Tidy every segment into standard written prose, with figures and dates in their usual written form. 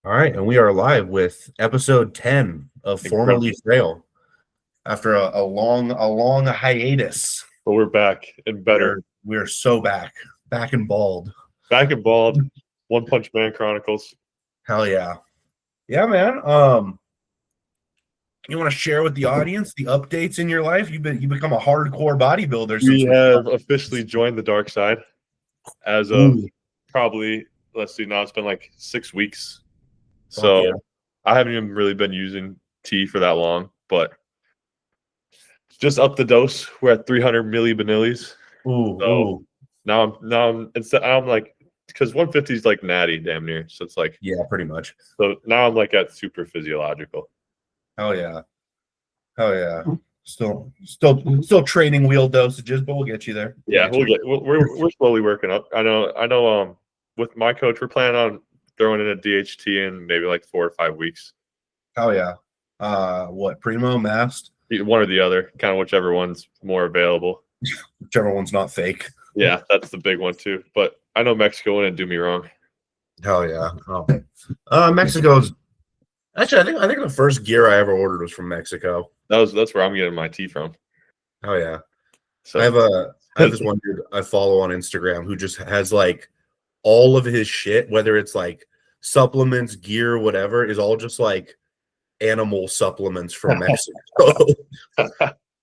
All right, and we are live with episode 10 of Incredible. Formerly Frail. After a long hiatus, But we're back and better. we're so back and bald. Back and bald. One Punch Man Chronicles. Hell yeah, yeah, man. You want to share with the audience the updates in your life? You become a hardcore bodybuilder since We have officially joined the dark side as of probably, let's see, now it's been like 6 weeks. So yeah. I haven't even really been using tea for that long, but just up the dose. We're at 300 milli So now I'm like, because 150 is like natty damn near. So it's like, yeah, pretty much. So now I'm like at super physiological. Hell yeah. Still training wheel dosages, but we'll get you there. Yeah, we're slowly working up. I know. With my coach, we're planning on throwing in a DHT in maybe like 4 or 5 weeks. Oh yeah. What, primo, mast? One or the other, kind of whichever one's more available. Whichever one's not fake. Yeah, that's the big one too. But I know Mexico wouldn't do me wrong. Hell yeah. Mexico's actually I think the first gear I ever ordered was from Mexico. That's where I'm getting my tea from. Oh yeah. So I have this one dude I follow on Instagram who just has like all of his shit, whether it's like supplements, gear, whatever, is all just like animal supplements from Mexico.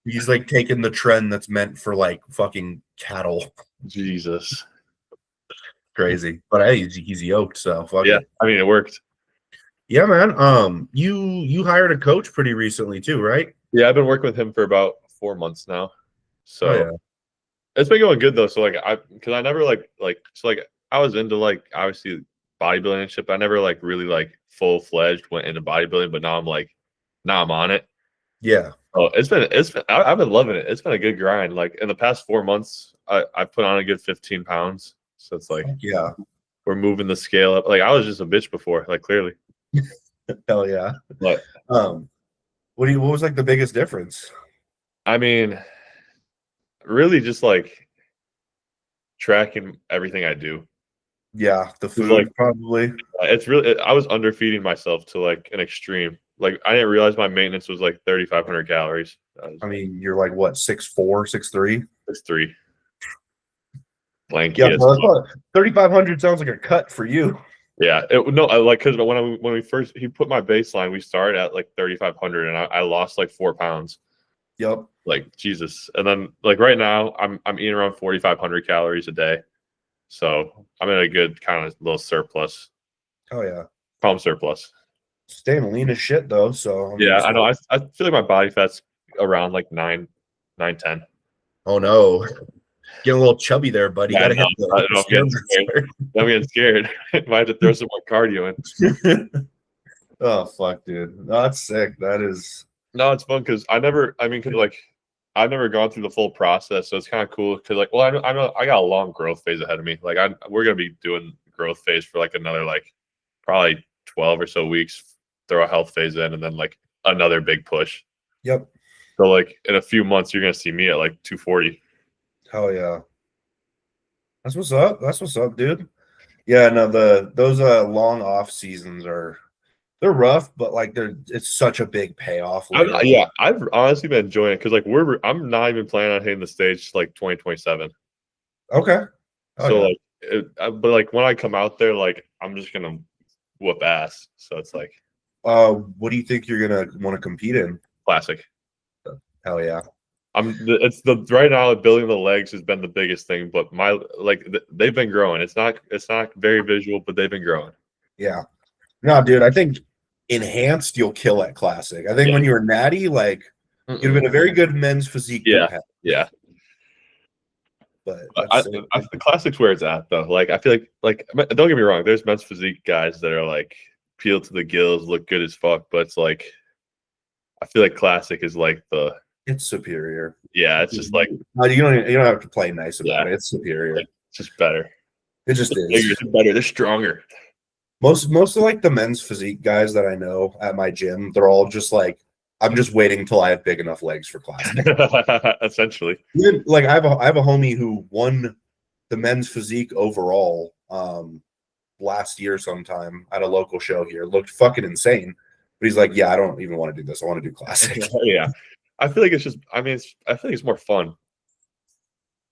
He's like taking the trend that's meant for like fucking cattle. Jesus. Crazy. But hey, he's yoked, so fuck yeah, it. I mean it worked. Yeah, man. You hired a coach pretty recently too, right? Yeah, I've been working with him for about 4 months now. So yeah. It's been going good though. So like because I never I was into like obviously bodybuilding and shit, but I never like really like full-fledged went into bodybuilding, but now I'm on it. Yeah. Oh, I've been loving it. It's been a good grind. Like in the past 4 months, I put on a good 15 pounds. So it's like, yeah, we're moving the scale up. Like I was just a bitch before, like clearly. Hell yeah. But what was like the biggest difference? I mean, really just like tracking everything I do. Yeah, the food probably. It's really I was underfeeding myself to like an extreme. Like I didn't realize my maintenance was like 3,500 calories. I mean, you're like what, 6'4", 6'3"? 6'3". Lanky. Yeah, 3,500 sounds like a cut for you. Yeah, because when he put my baseline, we started at like 3,500, and I lost like 4 pounds. Yep. Like Jesus, and then like right now, I'm eating around 4,500 calories a day, so I'm in a good kind of little surplus. Oh yeah, palm surplus. Staying lean as shit though, so I know. I feel like my body fat's around like 9, 10. Oh no. Getting a little chubby there, buddy. Yeah, I'm getting scared. Might have to throw some more cardio in. Oh fuck, dude. No, that's sick. That is. No, it's fun because I've never gone through the full process, so it's kind of cool. Because I know I got a long growth phase ahead of me. Like we're gonna be doing growth phase for like another like probably 12 or so weeks. Throw a health phase in, and then like another big push. Yep. So like in a few months, you're gonna see me at like 240. Hell yeah. That's what's up, dude. Yeah, no, those long off seasons they're rough, but like it's such a big payoff. I've honestly been enjoying it because like I'm not even planning on hitting the stage like 2027. Okay. But like when I come out there, like I'm just gonna whoop ass. So it's like, what do you think you're gonna want to compete in? Classic. Hell yeah. Right now building the legs has been the biggest thing, but they've been growing. It's not very visual, but they've been growing. Yeah. No, dude, I think enhanced you'll kill at classic. I think when you were natty, like you'd have been a very good men's physique. Yeah. But the classic's where it's at though. Like I feel like don't get me wrong, there's men's physique guys that are like peeled to the gills, look good as fuck, but it's like I feel like classic is like it's superior. Yeah, it's just like you don't have to play nice about it. It's superior. It's just better. It just is. They're better. They're stronger. Most of like the men's physique guys that I know at my gym, they're all just like, I'm just waiting until I have big enough legs for classic. Essentially. Like I have a homie who won the men's physique overall. last year sometime at a local show here. Looked fucking insane. But he's like, yeah, I don't even want to do this. I want to do classic. Yeah. I feel like it's just, I mean, I feel like it's more fun.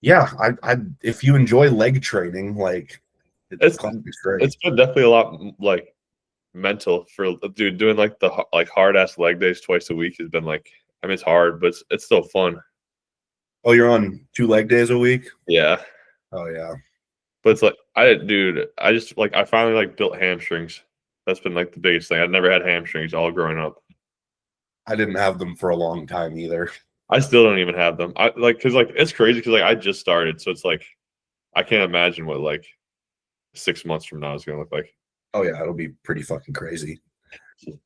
Yeah, I if you enjoy leg training, like classic's great. It's been definitely a lot like mental for dude doing like the like hard ass leg days twice a week has been like, I mean, it's hard, but it's still fun. Oh, you're on 2 leg days a week? Yeah. Oh yeah. But it's like I just like I finally like built hamstrings. That's been like the biggest thing. I'd never had hamstrings all growing up. I didn't have them for a long time either. I still don't even have them. I like because like it's crazy because like I just started, so it's like I can't imagine what like 6 months from now is gonna look like. Oh yeah, it'll be pretty fucking crazy.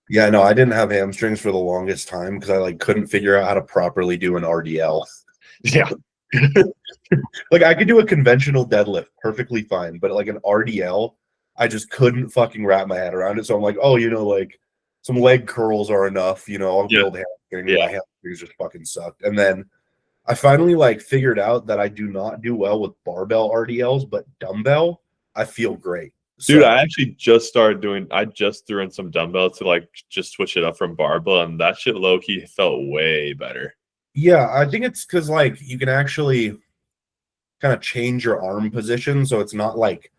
Yeah, no, I didn't have hamstrings for the longest time because I like couldn't figure out how to properly do an RDL. Yeah. Like I could do a conventional deadlift perfectly fine, but like an RDL, I just couldn't fucking wrap my head around it. So I'm like, oh, like some leg curls are enough, I'll build hamstrings. Yeah. My hamstrings just fucking sucked. And then I finally like figured out that I do not do well with barbell RDLs, but dumbbell, I feel great. Dude, I actually just started doing. I just threw in some dumbbells to like just switch it up from barbell, and that shit low key felt way better. Yeah, I think it's because like you can actually kind of change your arm position, so it's not like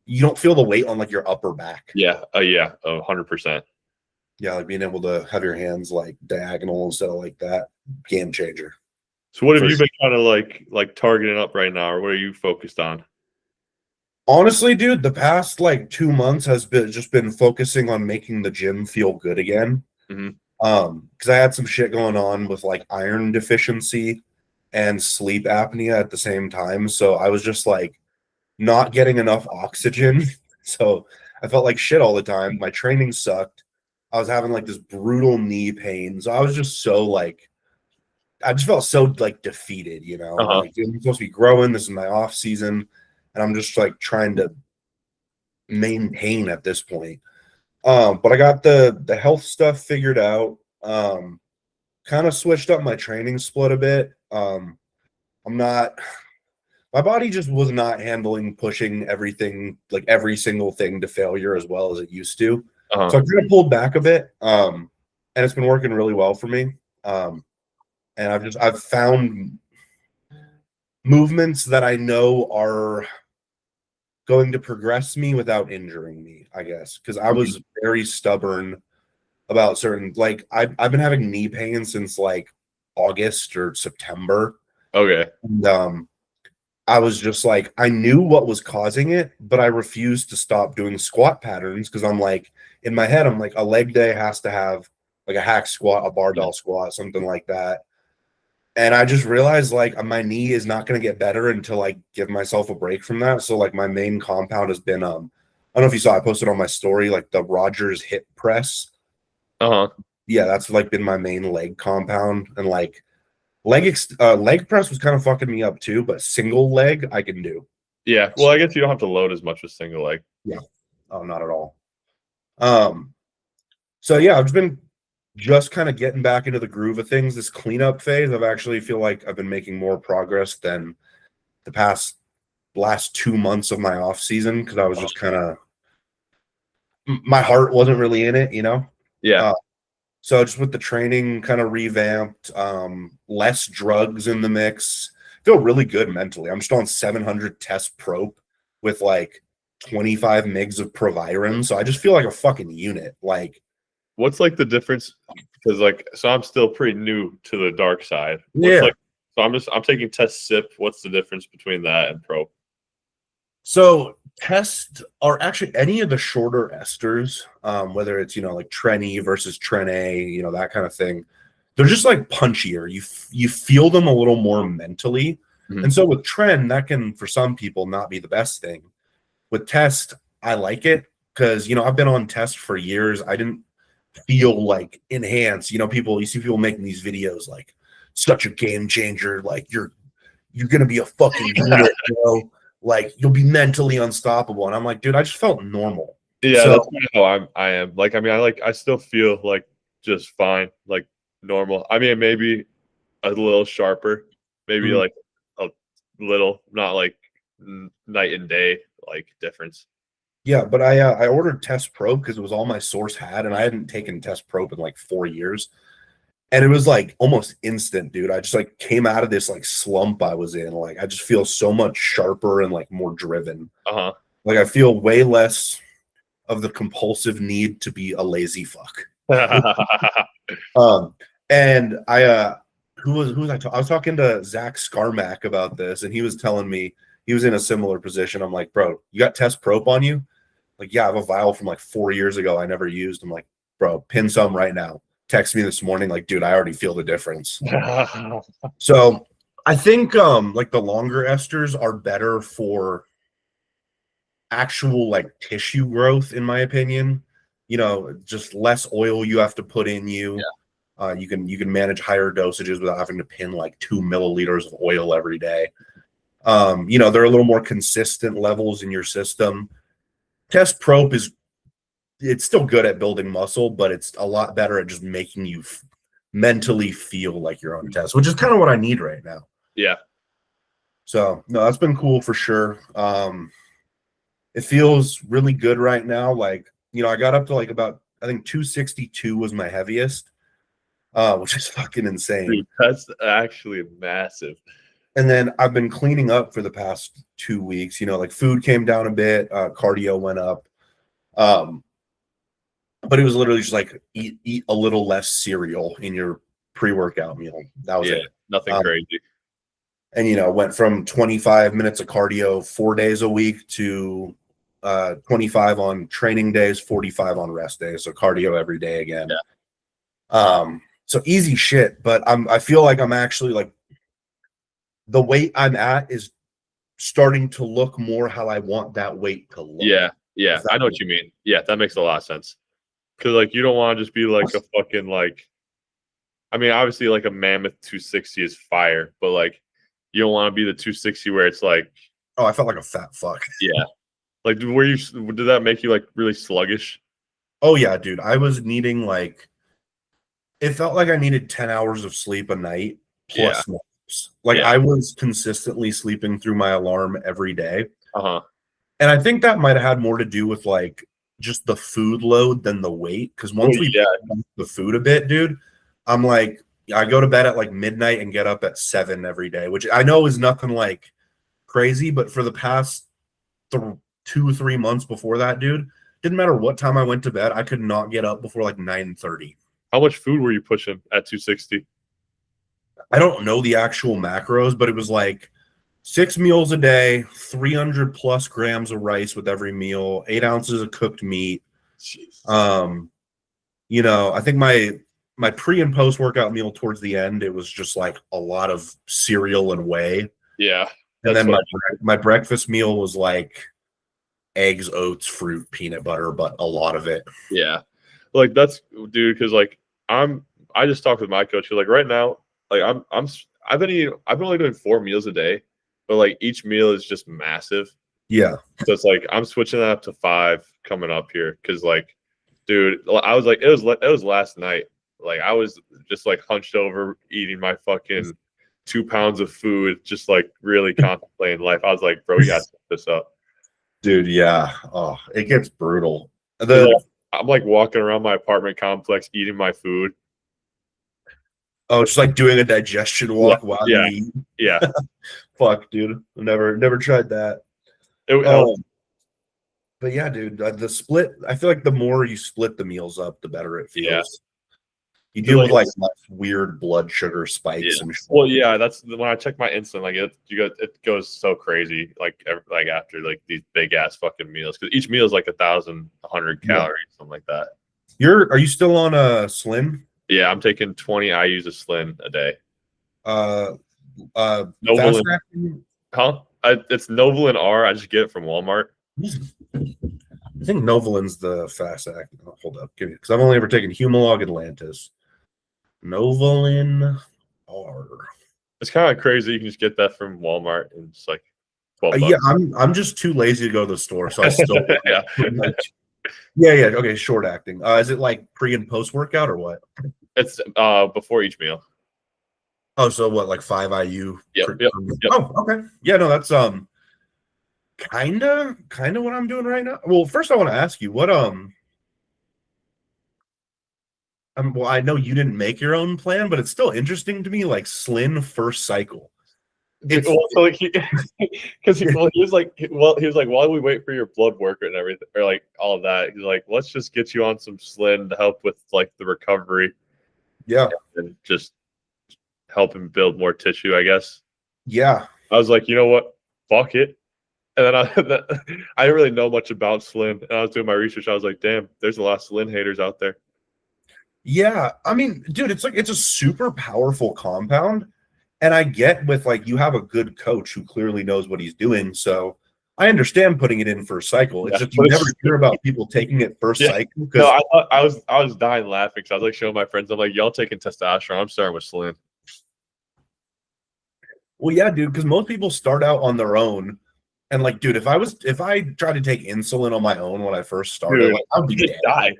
you don't feel the weight on like your upper back. Yeah, 100%. Yeah, like being able to have your hands like diagonal instead of like that, game changer. So what have you been kind of like targeting up right now, or what are you focused on? Honestly, dude, the past like 2 months has been focusing on making the gym feel good again. Mhm. Because I had some shit going on with like iron deficiency and sleep apnea at the same time. So I was just like not getting enough oxygen. So I felt like shit all the time. My training sucked. I was having like this brutal knee pain. So I was just so like, I just felt so like defeated, like I'm supposed to be growing. This is my off season. And I'm just like trying to maintain at this point. But I got the health stuff figured out. Kind of switched up my training split a bit. My body just was not handling pushing everything, like every single thing to failure as well as it used to. So I kind of pulled back a bit. And it's been working really well for me. And I've found movements that I know are going to progress me without injuring me, I guess. Because I was very stubborn about certain, like I've been having knee pain since like August or September. Okay. And I was just like, I knew what was causing it, but I refused to stop doing squat patterns because I'm like, in my head, I'm like, a leg day has to have like a hack squat, a barbell squat, something like that. And I just realized like my knee is not going to get better until I give myself a break from that. So like my main compound has been, I don't know if you saw, I posted on my story, like the Rogers hip press. Yeah, that's like been my main leg compound. And like leg press was kind of fucking me up too, but single leg I can do. Yeah. Well, I guess you don't have to load as much with single leg. Yeah. Oh, not at all. So yeah, I've been just kind of getting back into the groove of things. This cleanup phase, I've actually feel like I've been making more progress than the last 2 months of my off season because I was just kind of my heart wasn't really in it, Yeah. So just with the training kind of revamped, less drugs in the mix, feel really good mentally. I'm just on 700 test probe with like 25 mgs of Proviron, so I just feel like a fucking unit. Like, what's like the difference? Because like, so I'm still pretty new to the dark side. Yeah. So I'm taking test sip. What's the difference between that and pro? So tests are actually any of the shorter esters, whether it's like Tren versus Tren A, that kind of thing. They're just like punchier. You feel them a little more mentally, and so with Tren, that can for some people not be the best thing. With test, I like it because I've been on test for years. I didn't feel like enhanced. You see people making these videos like such a game changer. Like you're gonna be a fucking unit, like you'll be mentally unstoppable. And I'm like, dude, I just felt normal. Yeah, so, that's kind of how I am. Like, I mean, I still feel like just fine, like normal. I mean, maybe a little sharper, maybe like a little, not like night and day like difference. Yeah, but I ordered Test Pro because it was all my source had, and I hadn't taken Test Pro in like 4 years. And it was like almost instant, dude. I just like came out of this like slump I was in. Like I just feel so much sharper and like more driven. Uh-huh. Like I feel way less of the compulsive need to be a lazy fuck. And who was I was talking to Zach Scarmack about this, and he was telling me he was in a similar position. I'm like, bro, you got Test Prop on you? Like, yeah, I have a vial from like 4 years ago I never used. I'm like, bro, pin some right now. Text me this morning, like, dude, I already feel the difference. So I think like the longer esters are better for actual like tissue growth, in my opinion. You know, just less oil you have to put in you. Yeah. You can manage higher dosages without having to pin like 2 milliliters of oil every day. You know, there are a little more consistent levels in your system. Test Prop it's still good at building muscle, but it's a lot better at just making you mentally feel like you're on test, which is kind of what I need right now. Yeah. So no, that's been cool for sure. It feels really good right now. Like, you know, I got up to like about, I think 262 was my heaviest, which is fucking insane. Dude, that's actually massive. And then I've been cleaning up for the past 2 weeks. You know, like food came down a bit, cardio went up. But it was literally just like eat a little less cereal in your pre-workout meal. That was it. Nothing crazy. And, you know, went from 25 minutes of cardio 4 days a week to 25 on training days, 45 on rest days. So cardio every day again. Yeah. So easy shit. But I feel like I'm actually like the weight I'm at is starting to look more how I want that weight to look. Yeah. Yeah. I know what you mean. Yeah. That makes a lot of sense. Because, like, you don't want to just be like a fucking, like, I mean, obviously, like a mammoth 260 is fire, but like, you don't want to be the 260 where it's like, oh, I felt like a fat fuck. Yeah. Like, did that make you like really sluggish? Oh, yeah, dude. I was needing like, it felt like I needed 10 hours of sleep a night plus naps. Like, I was consistently sleeping through my alarm every day. Uh-huh. And I think that might have had more to do with like, just the food load than the weight. Because once we the food a bit, dude, I'm like, I go to bed at like midnight and get up at 7 every day, which I know is nothing like crazy, but for the past 2-3 months before that, dude, didn't matter what time I went to bed, I could not get up before like 9:30. How much food were you pushing at 260? I don't know the actual macros, but it was like 6 meals a day, 300 plus grams of rice with every meal, 8 ounces of cooked meat. Jeez. You know, I think my pre and post workout meal towards the end, it was just like a lot of cereal and whey. Yeah. And then my breakfast meal was like eggs, oats, fruit, peanut butter, but a lot of it. Yeah. Like that's, dude, because like I just talked with my coach. Like right now, like I've been only doing 4 meals a day, but like each meal is just massive. Yeah. So it's like I'm switching that up to 5 coming up here because like, dude, I was like it was last night. Like I was just like hunched over eating my fucking 2 pounds of food, just like really contemplating life. I was like, bro, you gotta set this up. Dude, yeah. Oh, it gets brutal. I'm like walking around my apartment complex eating my food. Oh, it's like doing a digestion walk while you eat. Yeah. Fuck, dude. I've never tried that. It helped. But yeah, dude, the split, I feel like the more you split the meals up, the better it feels. Yeah. You deal with like less weird blood sugar spikes and shit. Well, yeah, that's when I check my insulin, like it goes so crazy, like after like these big ass fucking meals, because each meal is like 1,100 calories, something like that. Are you still on a Slim? Yeah, I'm taking 20 IUs of Slim a day. Nolan, huh? It's Nolan R. I just get it from Walmart. I think Novalin's the fast acting. Oh, hold up, because I've only ever taken Humalog Atlantis. Novalin R. It's kind of crazy. You can just get that from Walmart and it's like $12. Yeah, I'm just too lazy to go to the store, so I still yeah. Yeah. Okay, short acting. Is it like pre and post workout or what? It's before each meal. Oh, so what, like 5 IU? Yep. Oh, okay. Yeah, no, that's Kinda what I'm doing right now. Well, first I want to ask you what well, I know you didn't make your own plan, but it's still interesting to me, like Slin first cycle. Dude, well, so like because he was like, while we wait for your blood work and everything, or like all of that, he's like, let's just get you on some Slin to help with like the recovery. Yeah, and just help him build more tissue, I guess. Yeah. I was like, you know what? Fuck it. And then I didn't really know much about Slin. And I was doing my research. I was like, damn, there's a lot of Slin haters out there. Yeah. I mean, dude, it's a super powerful compound. And I get with like you have a good coach who clearly knows what he's doing. So I understand putting it in first cycle. It's just you never hear about people taking it first cycle. No, I was dying laughing because I was like showing my friends. I'm like, y'all taking testosterone. I'm starting with Slin. Well, yeah, dude, because most people start out on their own. And like, dude, if I tried to take insulin on my own when I first started, Dude, like I'd be dead. Die.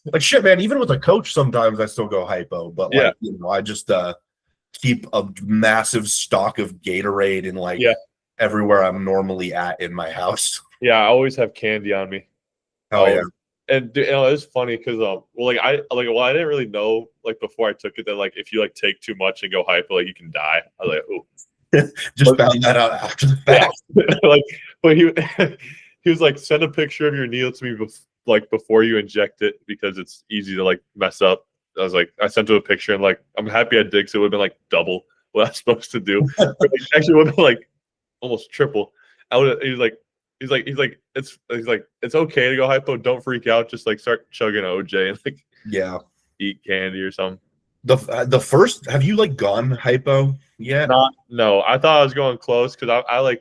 Like shit, man. Even with a coach, sometimes I still go hypo, but like I just keep a massive stock of Gatorade in like everywhere I'm normally at in my house. Yeah, I always have candy on me. Oh yeah. And it's funny because I didn't really know like before I took it that like if you like take too much and go hypo, like you can die. I was like, oh. Just found that out after the fact. Like, but he was like, send a picture of your needle to me before you inject it because it's easy to like mess up. I was like, I sent him a picture and like I'm happy I did because it would have been like double what I was supposed to do. Actually, would have been like almost triple. He's like, it's okay to go hypo. Don't freak out. Just like start chugging OJ and like eat candy or something. The first, have you like gone hypo yet? No. I thought I was going close because I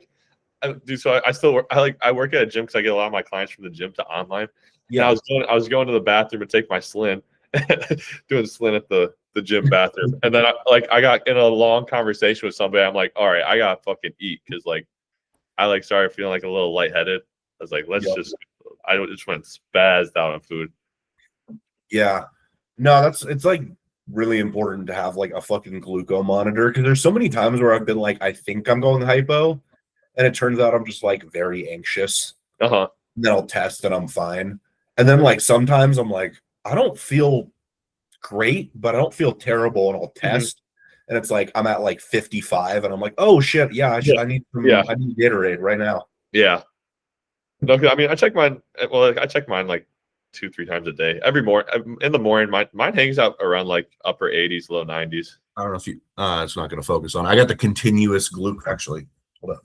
do. So I still work. I work at a gym because I get a lot of my clients from the gym to online. Yeah, and I was going to the bathroom to take my Slin, doing Slin at the gym bathroom, and then I got in a long conversation with somebody. I'm like, all right, I gotta fucking eat because like I like started feeling like a little lightheaded. I was like, I just went spazzed out on food. Yeah, no, it's like really important to have like a fucking glucose monitor because there's so many times where I've been like, I think I'm going hypo, and it turns out I'm just like very anxious. And then I'll test and I'm fine. And then like sometimes I'm like, I don't feel great, but I don't feel terrible, and I'll test. And it's like I'm at like 55, and I'm like, oh shit, I need I need Gatorade right now. Yeah. No, I mean I check mine. Well, I check mine like 2-3 times a day. Every morning in the morning, mine hangs out around like upper 80s, low 90s. I don't know if you it's not gonna focus on. I got the continuous glucose actually. Hold up.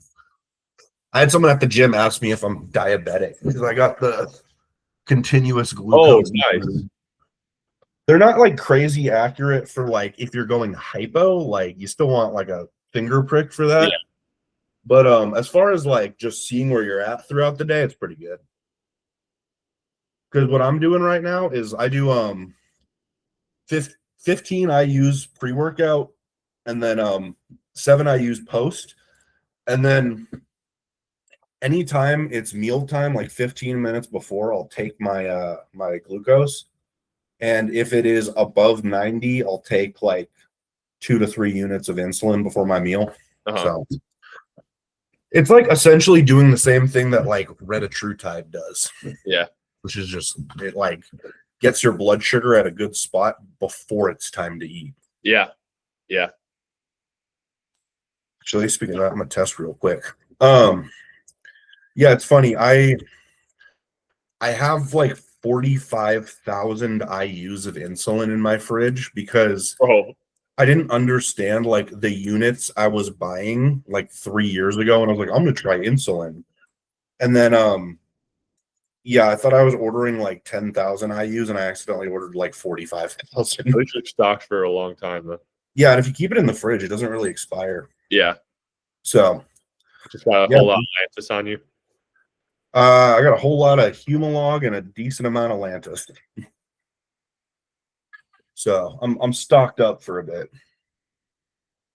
I had someone at the gym ask me if I'm diabetic because I got the continuous glucose. Oh, nice. They're not like crazy accurate for like if you're going hypo, like you still want like a finger prick for that. Yeah. But as far as like just seeing where you're at throughout the day, it's pretty good. Because what I'm doing right now is I do 15 I use pre-workout, and then 7 I use post, and then anytime it's mealtime, like 15 minutes before, I'll take my my glucose. And if it is above 90, I'll take like 2 to 3 units of insulin before my meal. So it's like essentially doing the same thing that like retatrutide does. Yeah. Which is just, it like gets your blood sugar at a good spot before it's time to eat. Yeah. Yeah. Actually, speaking of that, I'm gonna test real quick. Yeah, it's funny. I have like 45,000 IUs of insulin in my fridge because I didn't understand like the units I was buying like 3 years ago, and I was like, I'm gonna try insulin. And then I thought I was ordering like 10,000 IUs, and I accidentally ordered like 45,000. At least it's stocked for a long time though. Yeah, and if you keep it in the fridge, it doesn't really expire. Yeah. So just got a whole lot of Lantus on you. I got a whole lot of Humalog and a decent amount of Lantus. So I'm stocked up for a bit.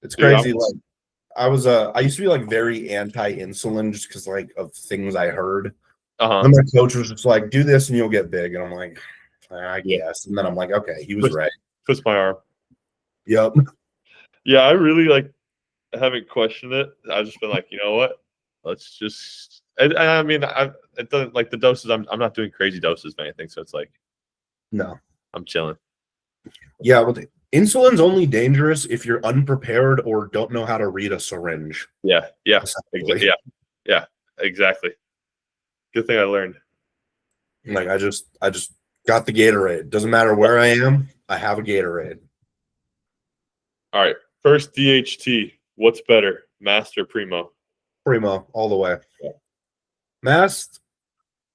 It's crazy. Like I used to be like very anti-insulin just because like of things I heard. And my coach was just like, do this and you'll get big. And I'm like, I guess. And then I'm like, okay, he was right. Twist my arm. Yep. Yeah, I really like haven't questioned it. I've just been like, you know what? let's just. I mean, it doesn't like the doses. I'm not doing crazy doses of anything, so it's like No. I'm chilling. Yeah, well, insulin's only dangerous if you're unprepared or don't know how to read a syringe. Yeah, exactly. Good thing I learned. Like I just got the Gatorade. Doesn't matter where I am, I have a Gatorade. All right, first DHT. What's better, Mast or Primo? Primo, all the way. Yeah. Mast,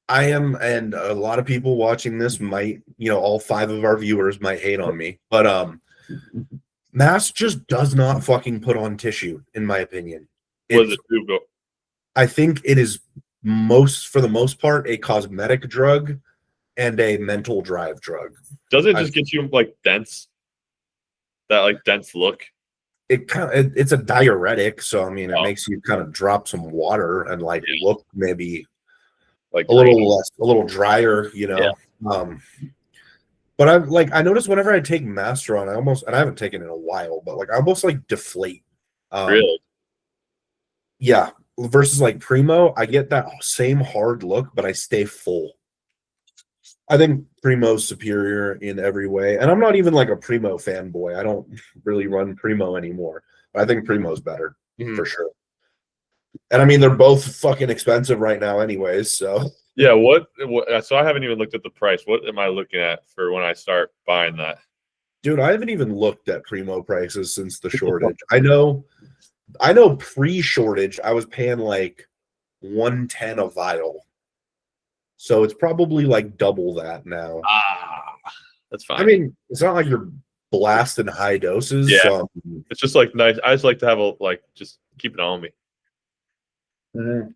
I am, and a lot of people watching this might, all 5 of our viewers might hate on me, but Mast just does not fucking put on tissue, in my opinion. What does it do, bro? I think it is for the most part, a cosmetic drug and a mental drive drug. Doesn't it just get you like dense? That like dense look. It's a diuretic, so I mean, it makes you kind of drop some water and like look maybe like a little drier, Yeah. But I noticed whenever I take Masteron, and I haven't taken it in a while, but like I almost like deflate. Really? Yeah. Versus like Primo, I get that same hard look, but I stay full. I think Primo's superior in every way. And I'm not even like a Primo fanboy. I don't really run Primo anymore. But I think Primo's better for sure. And I mean, they're both fucking expensive right now anyways, so. Yeah, what so I haven't even looked at the price. What am I looking at for when I start buying that? Dude, I haven't even looked at Primo prices since the shortage. I know pre-shortage I was paying like $110 a vial. So it's probably like double that now. That's fine. I mean, it's not like you're blasting high doses. Yeah. It's just like nice. I just like to have just keep it on me. Mm-hmm.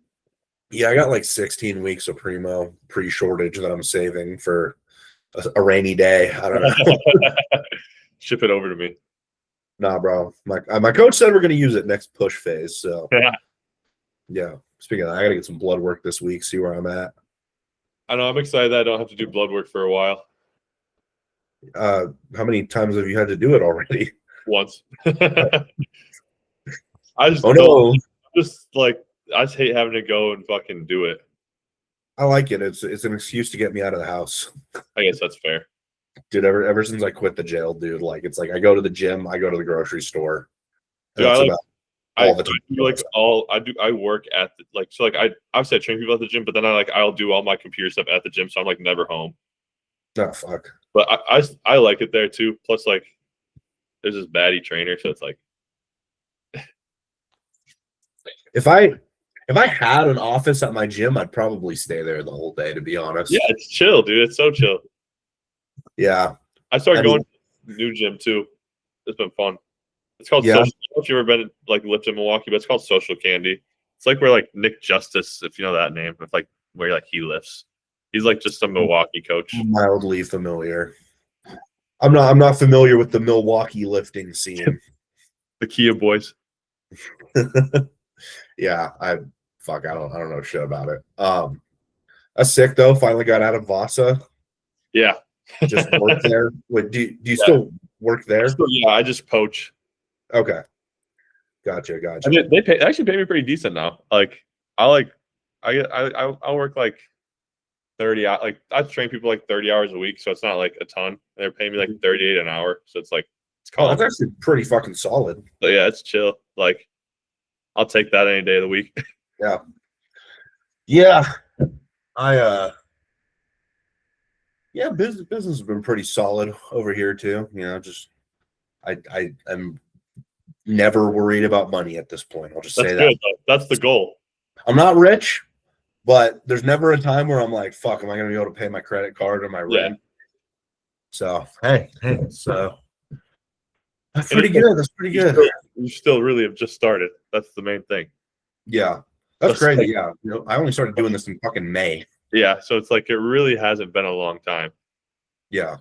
Yeah, I got like 16 weeks of Primo pre-shortage that I'm saving for a rainy day. I don't know. Ship it over to me. Nah, bro. My coach said we're going to use it next push phase. So, yeah. Speaking of that, I got to get some blood work this week, see where I'm at. I know. I'm excited that I don't have to do blood work for a while. How many times have you had to do it already? Once. I just I just hate having to go and fucking do it. I like it. It's an excuse to get me out of the house. I guess that's fair. Dude, ever since I quit the jail, dude, like it's like I go to the gym, I go to the grocery store. Dude, I work at obviously I train people at the gym, but then I'll do all my computer stuff at the gym, so I'm like never home. Oh fuck. But I like it there too. Plus, like, there's this baddie trainer, so it's like if I had an office at my gym, I'd probably stay there the whole day, to be honest. Yeah, it's chill, dude. It's so chill. Yeah. I started going to the new gym too. It's been fun. It's called Social. I don't know if you've ever been like lived in Milwaukee, but it's called Social Candy. It's like where like Nick Justice, if you know that name, it's like where like he lifts. He's like just a Milwaukee coach. Mildly familiar. I'm not familiar with the Milwaukee lifting scene. The Kia boys. Yeah, I don't know shit about it. That's sick though. Finally got out of Vasa. Yeah. Just work there. Wait, do you still work there? I just poach. Okay. Gotcha. I mean, they actually pay me pretty decent now. Like I work like 30 hours. Like I train people like 30 hours a week, so it's not like a ton. They're paying me like 38 an hour, so it's like that's actually pretty fucking solid. So yeah, it's chill. Like I'll take that any day of the week. Yeah. Business has been pretty solid over here too. Just I'm never worried about money at this point. I'll just say that. That's the goal. I'm not rich, but there's never a time where I'm like, fuck, am I going to be able to pay my credit card or my rent? So, hey, so that's pretty good. That's pretty good. You still really have just started. That's the main thing. Yeah. That's crazy. Yeah. I only started doing this in fucking May. Yeah. So it's like, it really hasn't been a long time. Yeah.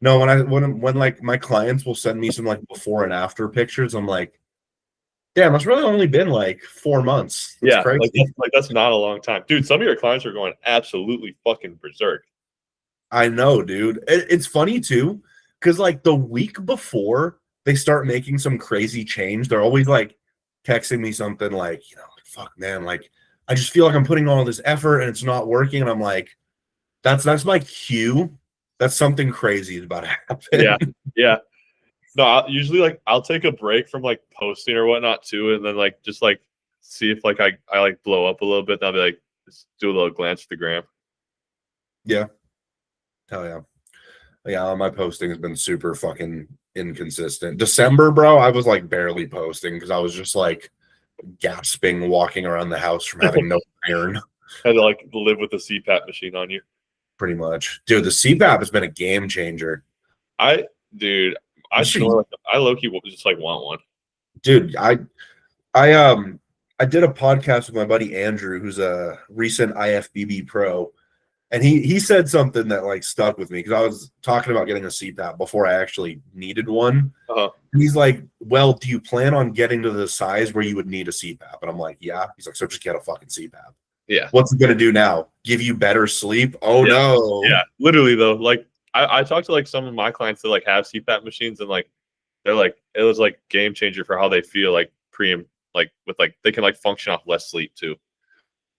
No, when like my clients will send me some like before and after pictures, I'm like, damn, that's really only been like 4 months. That's crazy. That's not a long time. Dude, some of your clients are going absolutely fucking berserk. I know, dude. It's funny too, because like the week before they start making some crazy change, they're always like texting me something like, fuck, man, like I just feel like I'm putting all this effort and it's not working. And I'm like, that's my cue. That's something crazy is about to happen. Yeah, yeah. No, usually like I'll take a break from like posting or whatnot too, and then like just like see if like I like blow up a little bit. And I'll be like, just do a little glance at the gram. Yeah. Hell yeah. Yeah, my posting has been super fucking inconsistent. December, bro, I was like barely posting because I was just like gasping walking around the house from having no iron. Had to like live with the CPAP machine on you. Pretty much. Dude, the CPAP has been a game changer. Dude, I snore like I low-key just like want one. Dude, I did a podcast with my buddy Andrew, who's a recent IFBB pro, and he said something that like stuck with me because I was talking about getting a CPAP before I actually needed one. Uh-huh. And he's like, well, do you plan on getting to the size where you would need a CPAP? And I'm like, yeah. He's like, so just get a fucking CPAP. Yeah. What's it gonna do now? Give you better sleep? Oh yeah. no. Yeah, literally though. Like I talked to like some of my clients that like have CPAP machines, and like they're like it was like game changer for how they feel like like with like they can like function off less sleep too.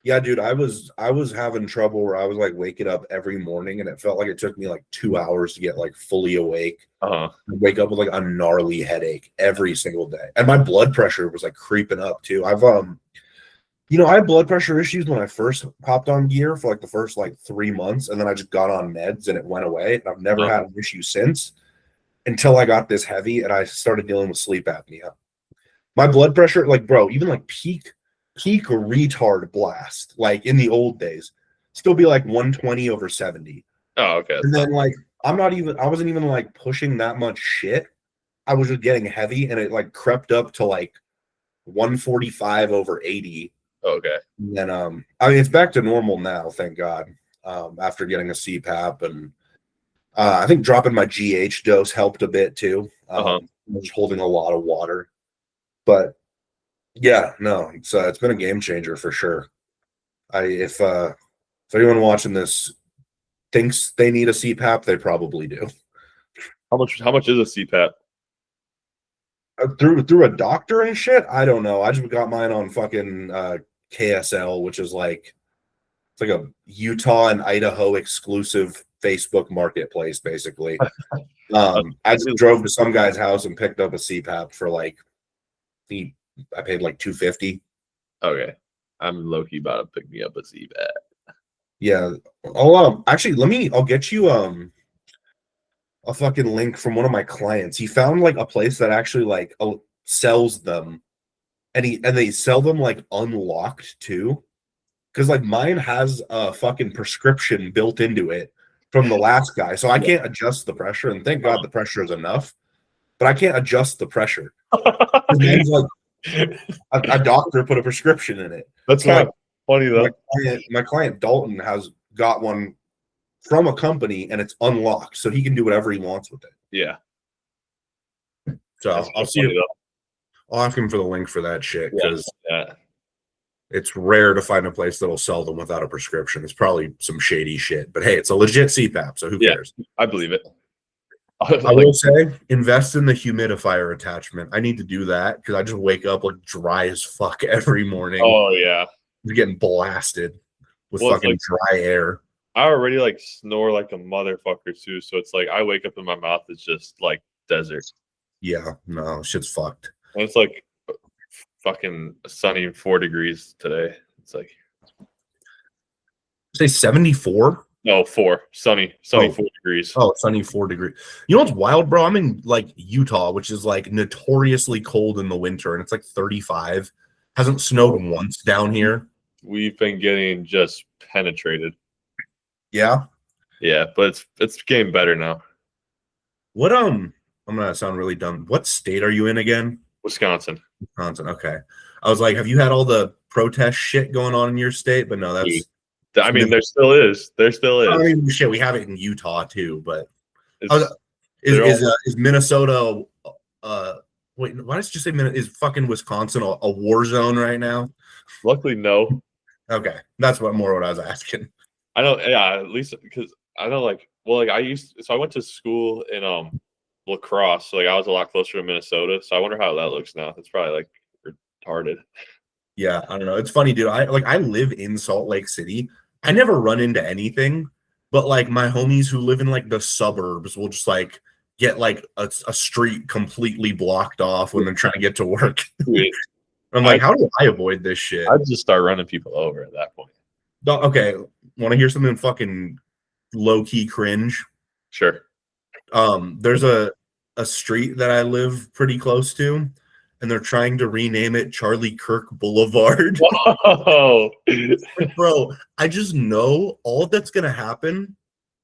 Yeah, dude, I was having trouble where I was like waking up every morning and it felt like it took me like 2 hours to get like fully awake. Uh-huh. I'd wake up with like a gnarly headache every single day. And my blood pressure was like creeping up too. I've I had blood pressure issues when I first hopped on gear for like the first like 3 months, and then I just got on meds and it went away. And I've never had an issue since until I got this heavy and I started dealing with sleep apnea. My blood pressure, like, bro, even like peak retard blast, like in the old days, still be like 120/70. Oh, okay. And then like I wasn't even like pushing that much shit. I was just getting heavy and it like crept up to like 145/80. Okay. And then I mean it's back to normal now, thank God. After getting a CPAP, and I think dropping my GH dose helped a bit too. Just holding a lot of water. But yeah, no, it's been a game changer for sure. If anyone watching this thinks they need a CPAP, they probably do. How much is a CPAP? Through a doctor and shit? I don't know. I just got mine on fucking KSL, which is like it's like a Utah and Idaho exclusive Facebook marketplace, basically. I just drove to some guy's house and picked up a CPAP for like I paid like $250. Okay. I'm low-key about to pick me up a CPAP. Yeah. I'll get you a fucking link from one of my clients. He found like a place that actually like sells them, and they sell them like unlocked too. Because like mine has a fucking prescription built into it from the last guy, so I can't adjust the pressure. And thank God the pressure is enough, but I can't adjust the pressure. Mine's like a doctor put a prescription in it. That's kind of funny though. My client Dalton has got one from a company and it's unlocked, so he can do whatever he wants with it. Yeah. So I'll see. I'll ask him for the link for that shit because it's rare to find a place that'll sell them without a prescription. It's probably some shady shit, but hey, it's a legit CPAP, so who cares? I believe it. I will say, invest in the humidifier attachment. I need to do that because I just wake up like dry as fuck every morning. Oh yeah, you're getting blasted with fucking like, dry air. I already like snore like a motherfucker too, so it's like I wake up and my mouth is just like desert. Yeah, no, shit's fucked. And it's like fucking sunny 4 degrees today. It's like say 74. No, 4. Sunny 4 degrees. Oh, sunny 4 degrees. You know what's wild, bro? I'm in like Utah, which is like notoriously cold in the winter, and it's like 35. Hasn't snowed once down here. We've been getting just penetrated. Yeah? Yeah, but it's getting better now. What I'm gonna sound really dumb. What state are you in again? Wisconsin. Okay. I was like, have you had all the protest shit going on in your state? But no, that's I mean, there still is. There still is. I mean, shit, we have it in Utah too, but is Minnesota? Wait, why did you say is fucking Wisconsin a war zone right now? Luckily, no. Okay, that's what I was asking. I know, yeah, at least because I know, like, well, like I went to school in La Crosse, so like I was a lot closer to Minnesota. So I wonder how that looks now. It's probably like retarded. Yeah, I don't know. It's funny, dude. I live in Salt Lake City. I never run into anything, but like my homies who live in like the suburbs will just like get like a street completely blocked off when they're trying to get to work. Dude, I'm like, how do I avoid this shit? I'd just start running people over at that point. Okay, want to hear something fucking low key cringe? Sure. There's a street that I live pretty close to, and they're trying to rename it Charlie Kirk Boulevard. Whoa. Bro, I just know all that's gonna happen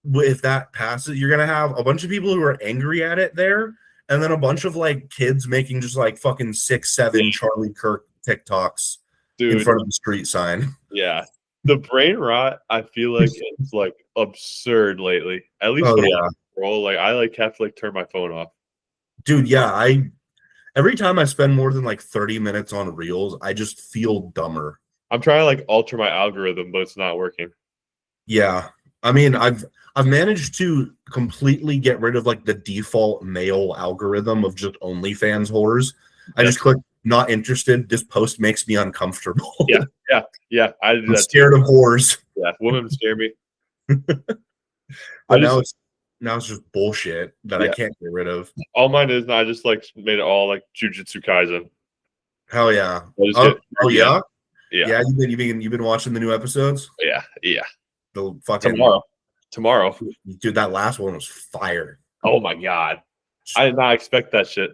if that passes. You're gonna have a bunch of people who are angry at it there, and then a bunch of like kids making just like fucking 6-7 Charlie Kirk TikToks in front of the street sign. Yeah. The brain rot, I feel like it's like absurd lately. At least when I roll, like I like have to like turn my phone off. Dude, yeah, every time I spend more than like 30 minutes on Reels, I just feel dumber. I'm trying to like alter my algorithm, but it's not working. Yeah. I mean, I've managed to completely get rid of like the default male algorithm of just OnlyFans whores. I just click not interested. This post makes me uncomfortable. Yeah. I'm scared of whores. Yeah, women scare me. But now it's just bullshit that I can't get rid of. All mine is, I just like made it all like Jujutsu Kaisen. Hell yeah! Yeah. Yeah. You've been watching the new episodes. Yeah. The fucking tomorrow, dude. That last one was fire. Oh my god, I did not expect that shit.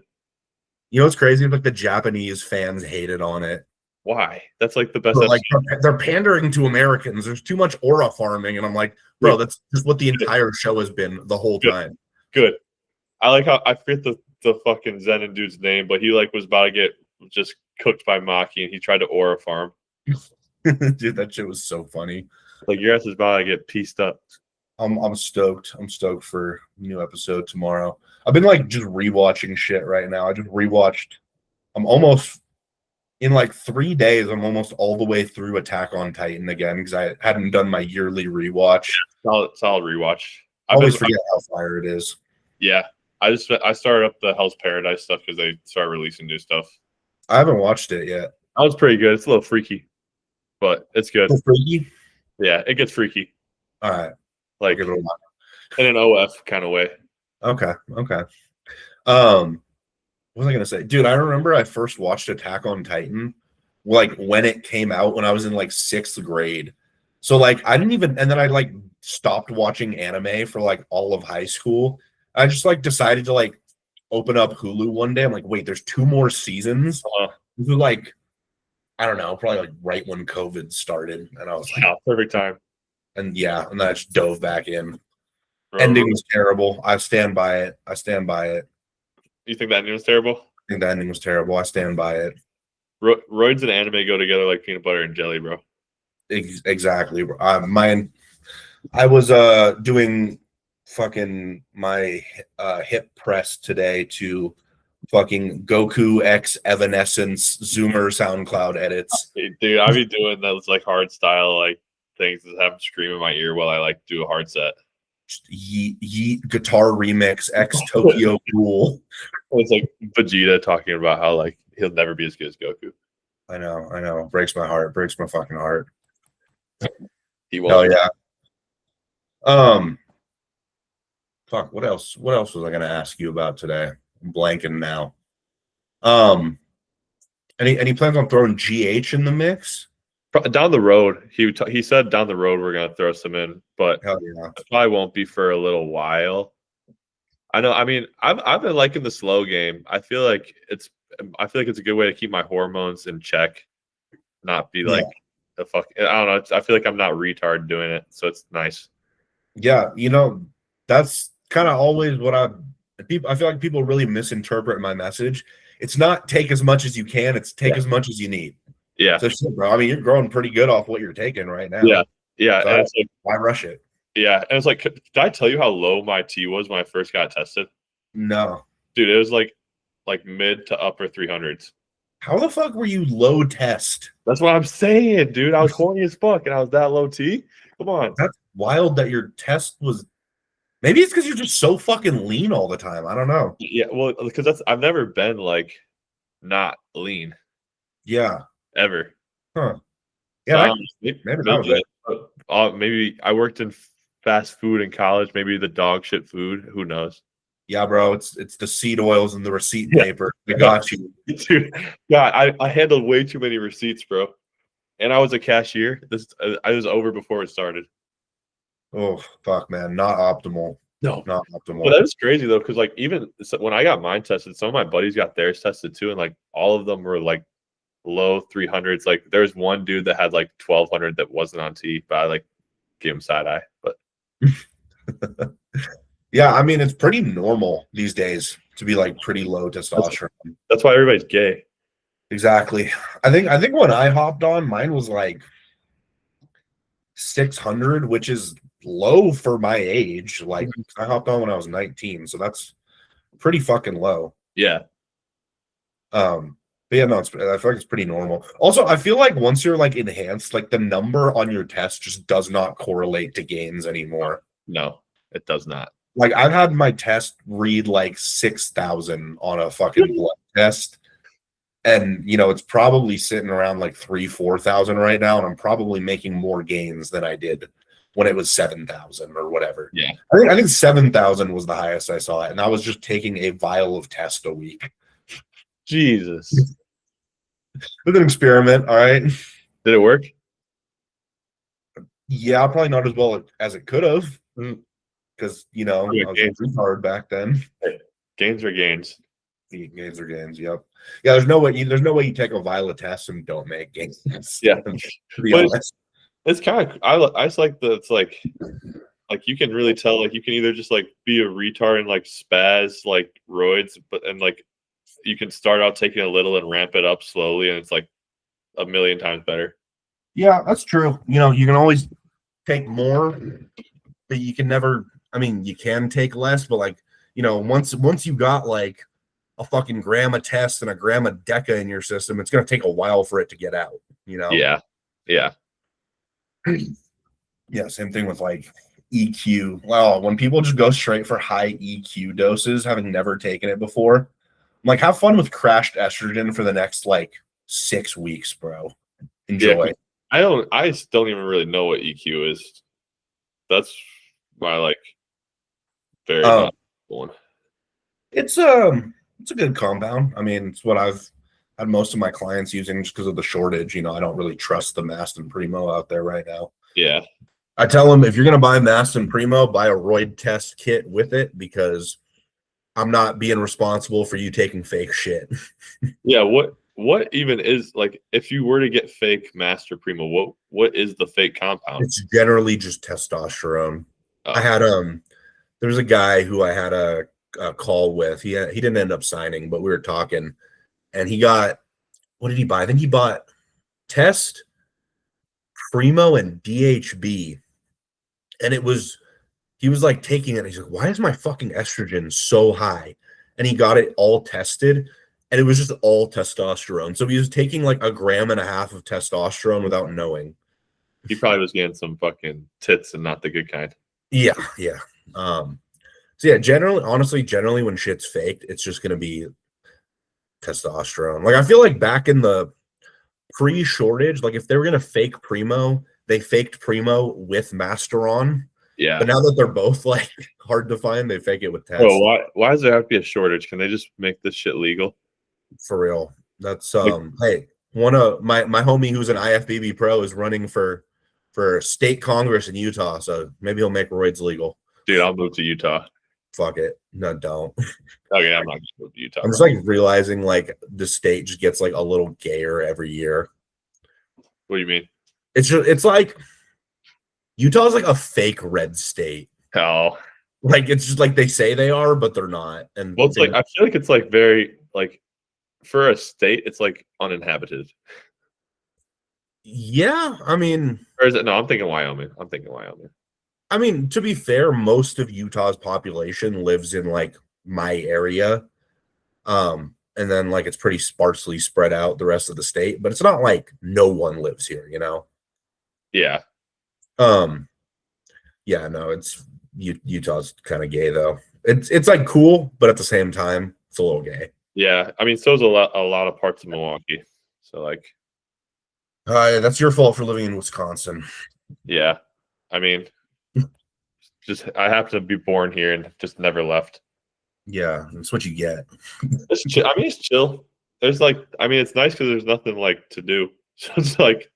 You know what's crazy? Like the Japanese fans hated on it. Why? That's like the best. Like they're pandering to Americans. There's too much aura farming, and I'm like, bro, that's just what the entire show has been the whole time. Good. I like how I forget the fucking Zenin dude's name, but he like was about to get just cooked by Maki, and he tried to aura farm. Dude, that shit was so funny. Like your ass is about to get pieced up. I'm stoked. I'm stoked for new episode tomorrow. I've been like just rewatching shit right now. I just rewatched. I'm almost in like 3 days. I'm almost all the way through Attack on Titan again because I hadn't done my yearly rewatch. Solid rewatch. I always forget how fire it is. Yeah, I started up the Hell's Paradise stuff because they start releasing new stuff. I haven't watched it yet. That was pretty good. It's a little freaky, but it's good. Freaky? Yeah, it gets freaky. All right. Like in an OF kind of way. Okay. What was I gonna say? Dude, I remember I first watched Attack on Titan like when it came out when I was in like 6th grade. So like I didn't even, and then I like stopped watching anime for like all of high school. I just like decided to like open up Hulu one day. I'm like, wait, there's 2 more seasons. This was like, I don't know, probably like right when COVID started, and I was like, perfect time. And then I just dove back in. Ending was terrible. I stand by it. You think that ending was terrible? I think the ending was terrible. I stand by it. Roids and anime go together like peanut butter and jelly, bro. Exactly. I was doing fucking my hip press today to fucking Goku X Evanescence Zoomer SoundCloud edits. Dude, I be doing those like hard style like things that have scream in my ear while I like do a hard set. Yeet guitar remix X Tokyo Ghoul. It's like Vegeta talking about how like he'll never be as good as Goku. I know. Breaks my heart. Breaks my fucking heart. He won't. Oh yeah. Fuck. What else? What else was I gonna ask you about today? I'm blanking now. Any plans on throwing GH in the mix? Down the road, he said down the road we're gonna throw some in, but it probably won't be for a little while. I know. I mean, I've been liking the slow game. I feel like it's a good way to keep my hormones in check, not be like the fuck. I don't know. I feel like I'm not retard doing it, so it's nice. Yeah, that's kind of always what I feel like people really misinterpret my message. It's not take as much as you can. It's take as much as you need. Yeah. So, bro, I mean, you're growing pretty good off what you're taking right now. Yeah. So and it's like, why rush it? Yeah. And it's like, did I tell you how low my T was when I first got tested? No. Dude, it was like mid to upper 300s. How the fuck were you low test? That's what I'm saying, dude. I was horny as fuck, and I was that low T. Come on. That's wild that your test was. Maybe it's because you're just so fucking lean all the time. I don't know. Yeah, well, because I've never been like not lean. Yeah. Ever. Huh. So Yeah, maybe, maybe that was maybe, it. maybe I worked in fast food in college. Maybe the dog shit food. Who knows? Yeah, bro. It's the seed oils and the receipt Yeah. paper. They got you. Dude, God, I handled way too many receipts, bro. And I was a cashier. I was over before it started. Oh fuck, man. Not optimal. No. Not But optimal. that is crazy though, because like even when I got mine tested, some of my buddies got theirs tested too, and like all of them were like low 300s. Like there's one dude that had like 1200 that wasn't on T, but I like gave him side eye. But Yeah, I mean it's pretty normal these days to be like pretty low testosterone. that's why everybody's gay. Exactly. I think when I hopped on, mine was like 600, which is low for my age. Like I hopped on when I was 19, so that's pretty fucking low. Yeah. But yeah, no, I feel like it's pretty normal. Also, I feel like once you're like enhanced, like the number on your test just does not correlate to gains anymore. No, it does not. Like I've had my test read like 6,000 on a fucking blood test. And it's probably sitting around like 3,000-4,000 right now, and I'm probably making more gains than I did when it was 7,000 or whatever. Yeah. I think 7,000 was the highest I saw it, and I was just taking a vial of test a week. Jesus. With an experiment, all right. Did it work? Yeah, probably not as well as it could have, because Yeah, I was a retard back then. Gains are gains. Gains are gains. Yep. Yeah, there's no way you take a vial of tests and don't make gains. Yeah. To be honest. It's kind of I just like it's like you can really tell, like you can either just like be a retard and like spaz like roids, and like you can start out taking a little and ramp it up slowly, and it's like a million times better. Yeah, that's true. You can always take more, but you can never. I mean, you can take less, but like once you got like a fucking gram of test and a gram of deca in your system, it's gonna take a while for it to get out. Yeah. Yeah, same thing with like EQ. Wow, when people just go straight for high EQ doses, having never taken it before, I'm like, have fun with crashed estrogen for the next like 6 weeks, bro. Enjoy. Yeah, I just don't even really know what EQ is. That's my like very one. It's a good compound. I mean, it's what I've had most of my clients using just because of the shortage. I don't really trust the Mast and Primo out there right now. Yeah. I tell them, if you're going to buy Mast and Primo, buy a roid test kit with it, because I'm not being responsible for you taking fake shit. Yeah. What even is, like, if you were to get fake Master Primo, what is the fake compound? It's generally just testosterone. I had there was a guy who I had a call with. He didn't end up signing, but we were talking, and he got, what did he buy? I think he bought Test, Primo, and DHB, and he was like taking it. He's like, why is my fucking estrogen so high? And he got it all tested, and it was just all testosterone. So he was taking like 1.5 grams of testosterone without knowing. He probably was getting some fucking tits and not the good kind. Yeah. So yeah, generally when shit's faked, it's just gonna be testosterone. Like I feel like back in the pre-shortage, like if they were gonna fake Primo, they faked Primo with Masteron. Yeah. But now that they're both like hard to find, they fake it with test. Well, why does there have to be a shortage? Can they just make this shit legal? For real. That's hey, one of my homie who's an IFBB pro is running for state Congress in Utah, so maybe he'll make roids legal. Dude, I'll move to Utah. Fuck it. No, don't. Okay, I'm not gonna move to Utah. I'm just like realizing like the state just gets like a little gayer every year. What do you mean? It's like Utah's like a fake red state. Oh. Like it's just like they say they are, but they're not. And well, it's like I feel like it's like very like for a state, it's like uninhabited. Yeah, I mean, or is it? No, I'm thinking Wyoming. I mean, to be fair, most of Utah's population lives in like my area. And then like it's pretty sparsely spread out the rest of the state, but it's not like no one lives here, Yeah. Yeah, no, it's Utah's kind of gay though. It's like cool, but at the same time, it's a little gay. Yeah, I mean, so is a lot of parts of Milwaukee. So like, That's your fault for living in Wisconsin. Yeah, I mean, just I have to be born here and just never left. Yeah, that's what you get. It's chill. I mean, it's chill. There's like, I mean, it's nice because there's nothing like to do. So it's like,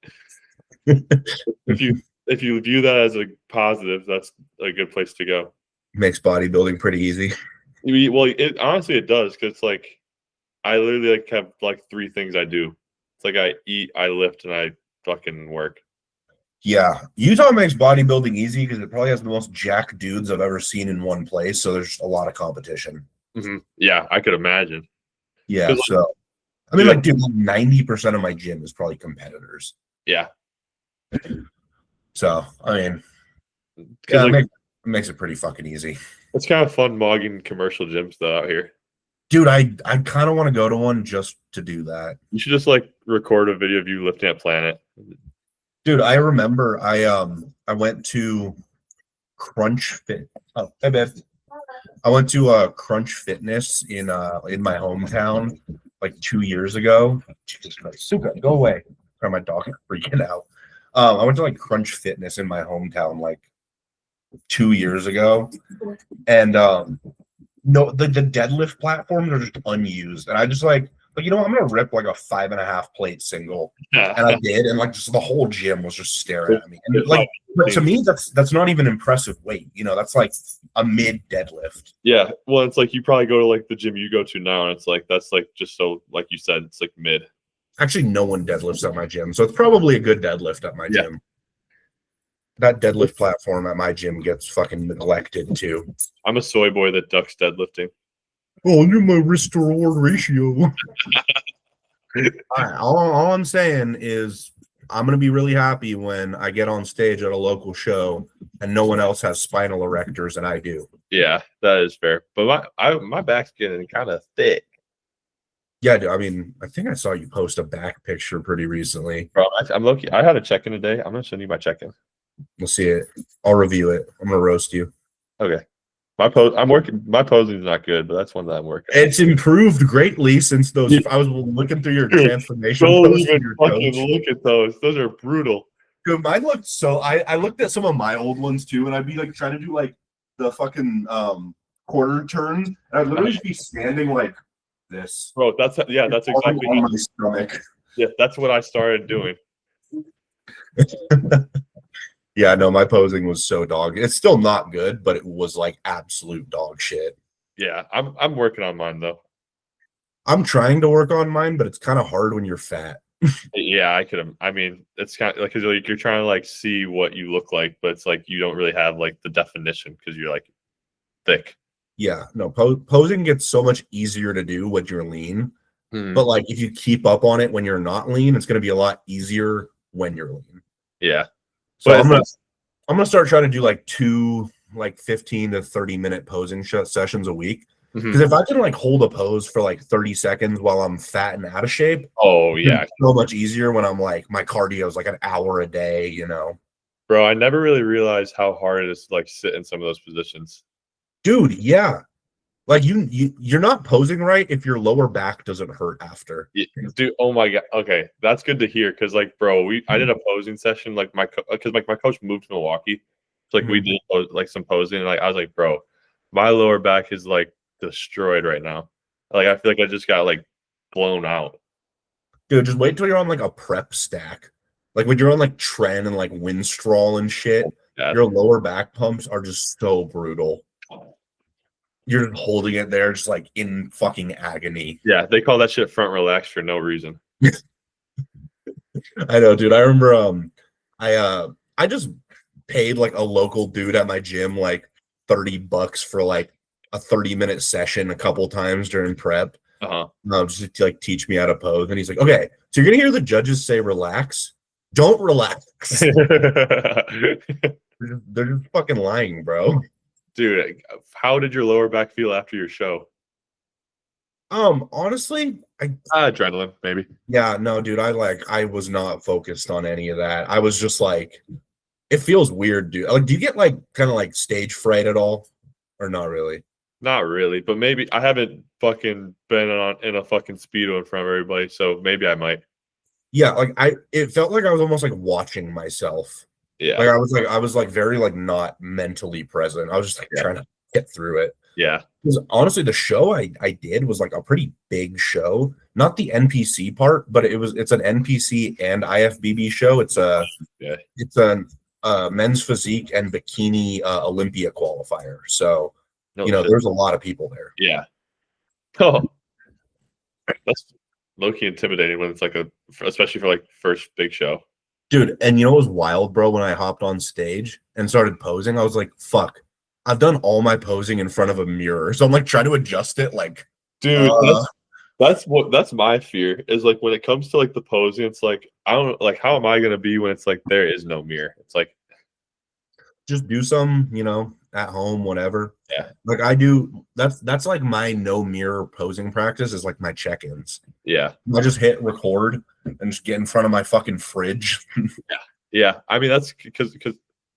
if you view that as a positive, that's a good place to go. Makes bodybuilding pretty easy. Well, it honestly it does because like I literally like have like 3 things I do. It's like I eat, I lift, and I fucking work. Yeah, Utah makes bodybuilding easy because it probably has the most jacked dudes I've ever seen in one place. So there's a lot of competition. Yeah, I could imagine. Yeah, 'Cause, so I mean, like, dude, 90% of my gym is probably competitors. yeah, So I mean, because yeah, like it makes it pretty fucking easy. it's kind of fun mogging commercial gyms though out here. Dude, I kind of want to go to one just to do that. You should just like record a video of you lifting at Planet. Dude, I remember I went to Crunch Fit. Oh, hey babe. I went to Crunch Fitness in my hometown like 2 years ago. Jesus Christ, Suka, go away. Sorry, my dog is freaking out. I went to like Crunch Fitness in my hometown like 2 years ago, and no, the deadlift platforms are just unused, and I just like you know I'm gonna rip like a 5.5 plate single, and I did, and like just the whole gym was just staring at me, and like but to me that's not even impressive weight, you know, that's like a mid deadlift. Yeah, well, it's like you probably go to like the gym you go to now, and it's like that's like just so like you said, it's like mid. Actually, no one deadlifts at my gym, so it's probably a good deadlift at my gym. That deadlift platform at my gym gets fucking neglected too. I'm a soy boy that ducks deadlifting. Oh, look at my wrist to reward ratio. All I'm saying is I'm going to be really happy when I get on stage at a local show and no one else has spinal erectors and I do. Yeah, that is fair. But my back's getting kind of thick. Yeah, I mean, I think I saw you post a back picture pretty recently. Bro, I'm lucky. I had a check-in today. I'm going to send you my check-in. We'll see it. I'll review it. I'm going to roast you. Okay. My posing is not good, but that's one that I'm working on. It's improved greatly since those. I was looking through your transformation. Don't even fucking look at those. Those are brutal. Dude, mine looked so. I looked at some of my old ones too, and I'd be like trying to do like the fucking quarter turns, and I'd literally just be standing like this. Bro, that's exactly on my stomach. Yeah, that's what I started doing. Yeah, no, my posing was so dog. It's still not good, but it was like absolute dog shit. Yeah, I'm working on mine though. I'm trying to work on mine, but it's kind of hard when you're fat. Yeah, I could. I mean, it's kind of like because like, you're trying to like see what you look like, but it's like you don't really have like the definition because you're like thick. Yeah, no, posing gets so much easier to do when you're lean. But like if you keep up on it when you're not lean, it's going to be a lot easier when you're lean. Yeah. So I'm gonna start trying to do like 2 like 15 to 30-minute posing sessions a week. Because if I can like hold a pose for like 30 seconds while I'm fat and out of shape, oh yeah, it's so much easier when I'm like my cardio is like an hour a day, you know. Bro, I never really realized how hard it is to like sit in some of those positions. Dude, yeah. Like you're not posing right if your lower back doesn't hurt after. Yeah, dude, oh my god. Okay, that's good to hear because like, bro, I did a posing session like my coach moved to Milwaukee, so like we did like some posing and like I was like, bro, my lower back is like destroyed right now. Like I feel like I just got like blown out. Dude, just wait till you're on like a prep stack. Like when you're on like Tren and like Winstrol and shit, your lower back pumps are just so brutal. You're just holding it there, just like in fucking agony. Yeah, they call that shit front relax for no reason. I know, dude. I remember I just paid like a local dude at my gym like $30 for like a 30-minute session a couple times during prep. Just to like teach me how to pose. And he's like, okay, so you're gonna hear the judges say relax. Don't relax. They're just fucking lying, bro. Dude, how did your lower back feel after your show? Honestly, adrenaline, maybe. Yeah, no, dude, I was not focused on any of that. I was just like, it feels weird, dude. Like, do you get like kind of like stage fright at all, or not really? Not really, but maybe I haven't fucking been in a fucking Speedo in front of everybody, so maybe I might. Yeah, like it felt like I was almost like watching myself. Yeah. Like I was like very like not mentally present. I was just like Yeah. trying to get through it. Yeah. Because honestly, the show I did was like a pretty big show. Not the NPC part, but it's an NPC and IFBB show. Yeah. It's a men's physique and bikini Olympia qualifier. So No you know, shit. there's a lot of people there. Yeah. Oh, that's low key intimidating when it's like especially for like first big show. Dude, and you know what was wild, bro? When I hopped on stage and started posing, I was like, fuck, I've done all my posing in front of a mirror. So I'm like trying to adjust it, like, Dude, that's my fear is like when it comes to like the posing, it's like I don't like how am I gonna be when it's like there is no mirror? It's like just do some, you know, at home, whatever. yeah, Like I do, that's like my no mirror posing practice is like my check-ins. yeah, I just hit record and just get in front of my fucking fridge. yeah. I mean that's because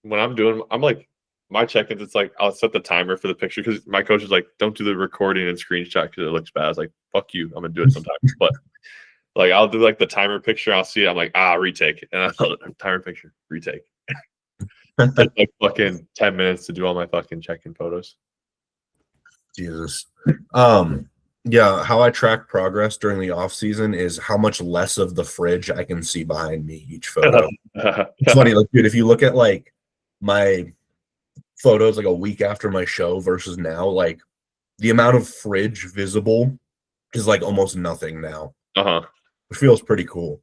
when I'm like my check-ins, it's like I'll set the timer for the picture because my coach is like, don't do the recording and screenshot because it looks bad. I was like, fuck you, I'm gonna do it sometimes. But like I'll do like the timer picture, I'll see it, I'm like, retake. And I'll timer picture, retake. Take like fucking 10 minutes to do all my fucking check-in photos. Jesus. Yeah, how I track progress during the off season is how much less of the fridge I can see behind me each photo. It's funny, like, dude, if you look at like my photos like a week after my show versus now, like the amount of fridge visible is like almost nothing now. It feels pretty cool.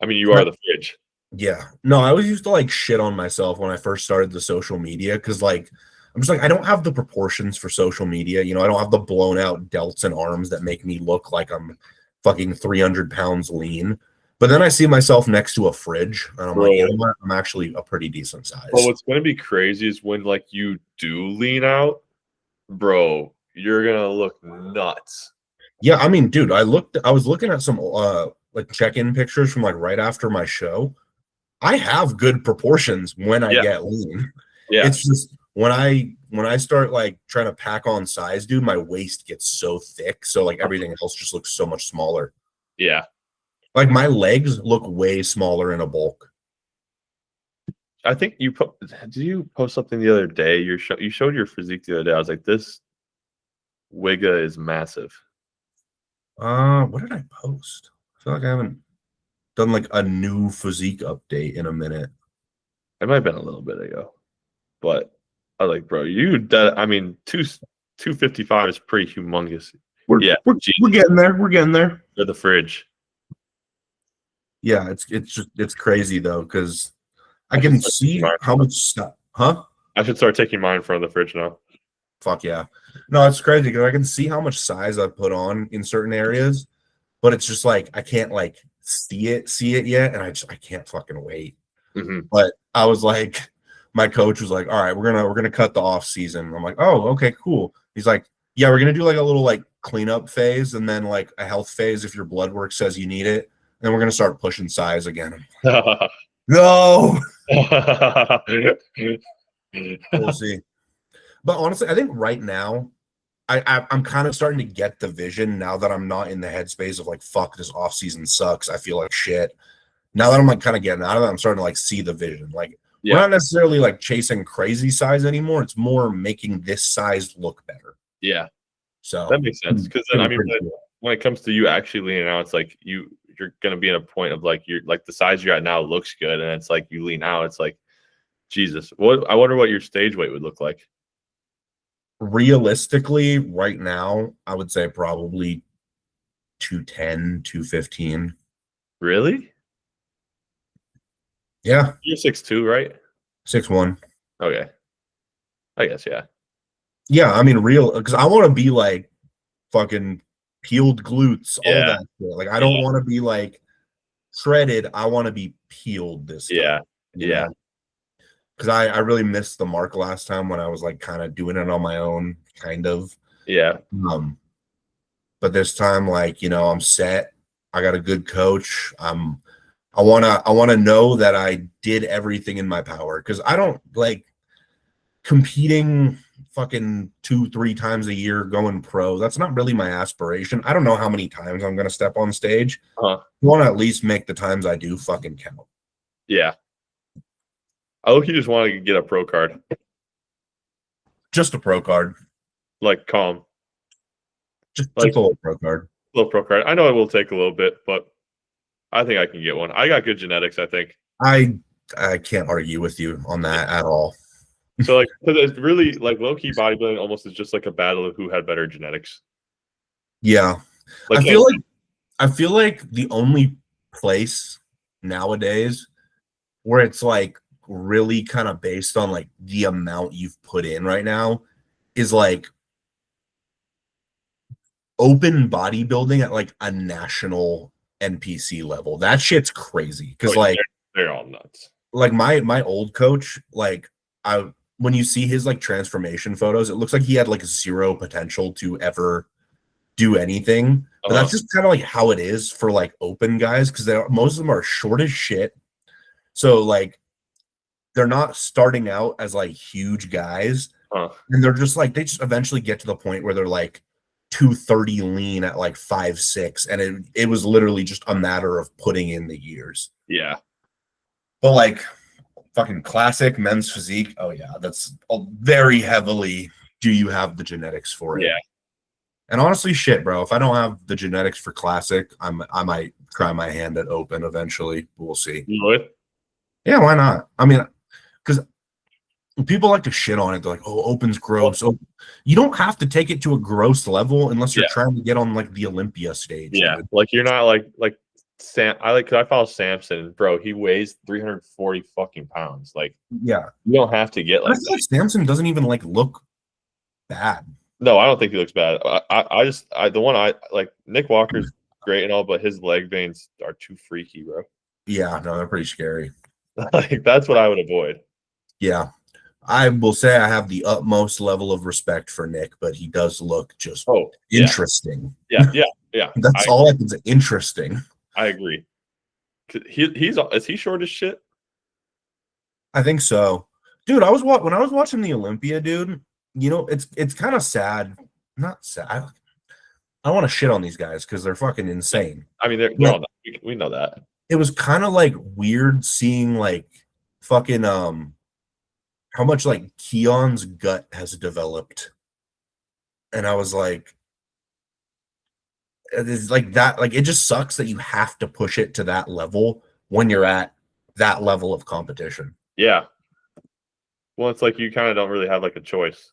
I mean, you are the fridge. Yeah. No, I always used to like shit on myself when I first started the social media because like I'm just like I don't have the proportions for social media. You know, I don't have the blown out delts and arms that make me look like I'm fucking 300 pounds lean. But then I see myself next to a fridge and I'm like, you know what? I'm actually a pretty decent size. Well, what's going to be crazy is when like you do lean out, bro, you're going to look nuts. Yeah. I mean, dude, I was looking at some like check-in pictures from like right after my show. I have good proportions when I get lean. Yeah. It's just when I start like trying to pack on size, dude, my waist gets so thick. So like everything else just looks so much smaller. Yeah. Like my legs look way smaller in a bulk. I think did you post something the other day? You showed your physique the other day. I was like, this wigga is massive. What did I post? I feel like I haven't done like a new physique update in a minute. It might have been a little bit ago, but I was like, bro, I mean, 255 is pretty humongous. We're getting there. We're getting there. They're the fridge. Yeah, it's crazy though because I can see how much stuff. Huh? I should start taking mine from the fridge now. Fuck yeah. No, it's crazy because I can see how much size I've put on in certain areas, but it's just like I can't like see it yet, and I can't fucking wait. Mm-hmm. But I was like, my coach was like, all right, we're gonna cut the off season. I'm like, oh, okay, cool. He's like, yeah, we're gonna do like a little like cleanup phase and then like a health phase if your blood work says you need it. And then we're gonna start pushing size again. No. We'll see. But honestly, I think right now, I'm kind of starting to get the vision now that I'm not in the headspace of like, fuck, this off season sucks. I feel like shit. Now that I'm like kind of getting out of it, I'm starting to like see the vision. Like we're not necessarily like chasing crazy size anymore. It's more making this size look better. Yeah. So that makes sense. Because then I mean when it comes to you actually leaning out, it's like you're gonna be in a point of like you're like the size you're at now looks good, and it's like you lean out, it's like Jesus. I wonder what your stage weight would look like. Realistically, right now, I would say probably 210, 215. Really? Yeah. You're 6'2", right? 6'1". Okay. I guess, yeah. Yeah, I mean, because I want to be like fucking peeled glutes, all that shit. Like, I don't want to be like shredded. I want to be peeled this time. Yeah. Because I really missed the mark last time when I was like kind of doing it on my own, kind of. Yeah. But this time, like, you know, I'm set. I got a good coach. I wanna know that I did everything in my power because I don't like competing fucking 2-3 times a year going pro. That's not really my aspiration. I don't know how many times I'm gonna step on stage. I want to at least make the times I do fucking count. Yeah. I look, you just want to get a pro card. Just a pro card. Like calm. Just a little pro card. Little pro card. I know it will take a little bit, but I think I can get one. I got good genetics, I think. I can't argue with you on that at all. So like, because it's really like low key bodybuilding almost is just like a battle of who had better genetics. Yeah, like, I feel like the only place nowadays where it's like really kind of based on like the amount you've put in right now is like open bodybuilding at like a national NPC level. That shit's crazy because like they're all nuts. Like my old coach, like when you see his like transformation photos, it looks like he had like zero potential to ever do anything. But that's just kind of like how it is for like open guys because most of them are short as shit. So like they're not starting out as like huge guys, and they're just like they just eventually get to the point where they're like 230 lean at like 5'6", and it was literally just a matter of putting in the years. Yeah. But like fucking classic men's physique, oh yeah, that's very heavily. Do you have the genetics for it? Yeah. And honestly, shit, bro. If I don't have the genetics for classic, I might try my hand at open eventually. We'll see. You would? Yeah, why not? I mean, because people like to shit on it. They're like, "Oh, open's gross." Oh, you don't have to take it to a gross level unless you're trying to get on like the Olympia stage. Yeah, dude. Like you're not like Sam. Cause I follow Samson, bro. He weighs 340 fucking pounds. Like, yeah, you don't have to get like. I feel like Samson doesn't even like look bad. No, I don't think he looks bad. The one I like, Nick Walker's great and all, but his leg veins are too freaky, bro. Yeah, no, they're pretty scary. Like that's what I would avoid. Yeah, I will say I have the utmost level of respect for Nick, but he does look just interesting. Yeah. That's all I can say. Interesting. I agree. Is he short as shit? I think so, dude. When I was watching the Olympia, dude. You know, it's kind of sad. Not sad. I don't want to shit on these guys because they're fucking insane. I mean, we know that. It was kind of like weird seeing like fucking how much like Keon's gut has developed, and I was like, it's like that. Like it just sucks that you have to push it to that level when you're at that level of competition. Yeah. Well, it's like you kind of don't really have like a choice.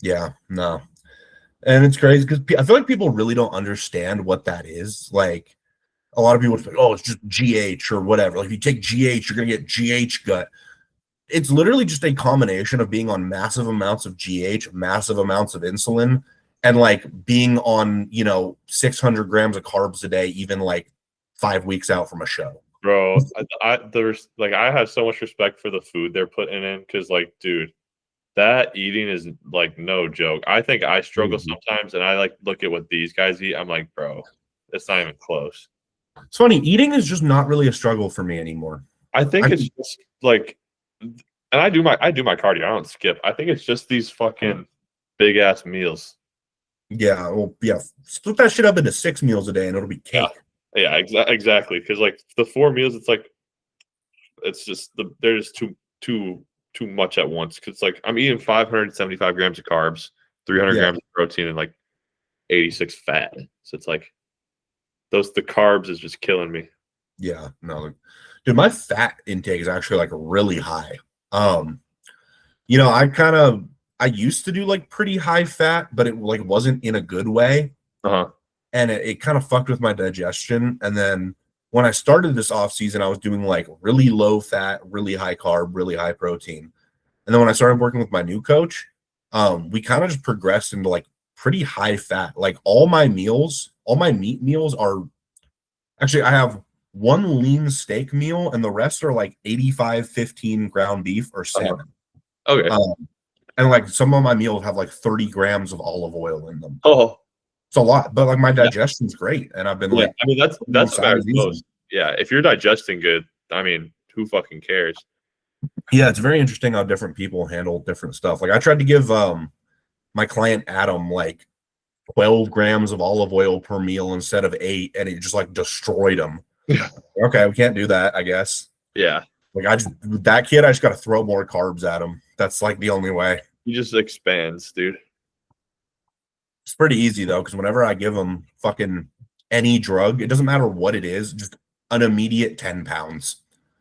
Yeah, no. And it's crazy because I feel like people really don't understand what that is. Like, a lot of people say, oh, it's just GH or whatever. Like, if you take GH, you're going to get GH gut. It's literally just a combination of being on massive amounts of GH, massive amounts of insulin, and, like, being on, 600 grams of carbs a day, even, like, 5 weeks out from a show. Bro, I have so much respect for the food they're putting in because, like, dude, that eating is like no joke. I think I struggle sometimes, and I like look at what these guys eat. I'm like, bro, it's not even close. It's funny. Eating is just not really a struggle for me anymore. I think it's just like, and I do my cardio. I don't skip. I think it's just these fucking big ass meals. Yeah, well, yeah. Split that shit up into 6 meals a day, and it'll be cake. Yeah, exactly. Because like the 4 meals, it's like, it's just they're just too much at once because like I'm eating 575 grams of carbs, 300 grams of protein, and like 86 fat. So it's like the carbs is just killing me. Yeah, no, dude, my fat intake is actually like really high. I used to do like pretty high fat, but it like wasn't in a good way. And it kind of fucked with my digestion. And then when I started this off season, I was doing like really low fat, really high carb, really high protein. And then when I started working with my new coach, we kind of just progressed into like pretty high fat. Like all my meat meals are actually, I have one lean steak meal and the rest are like 85-15 ground beef or salmon. Okay. And like some of my meals have like 30 grams of olive oil in them. Oh, it's a lot, but like my digestion's great. And I've been like, I mean, that's what matters most. Yeah. If you're digesting good, I mean, who fucking cares? Yeah, it's very interesting how different people handle different stuff. Like I tried to give my client Adam like 12 grams of olive oil per meal instead of 8, and it just like destroyed him. Yeah. Okay, we can't do that, I guess. Yeah. Like that kid, I just got to throw more carbs at him. That's like the only way. He just expands, dude. It's pretty easy though, because whenever I give him fucking any drug, it doesn't matter what it is, just an immediate 10 pounds.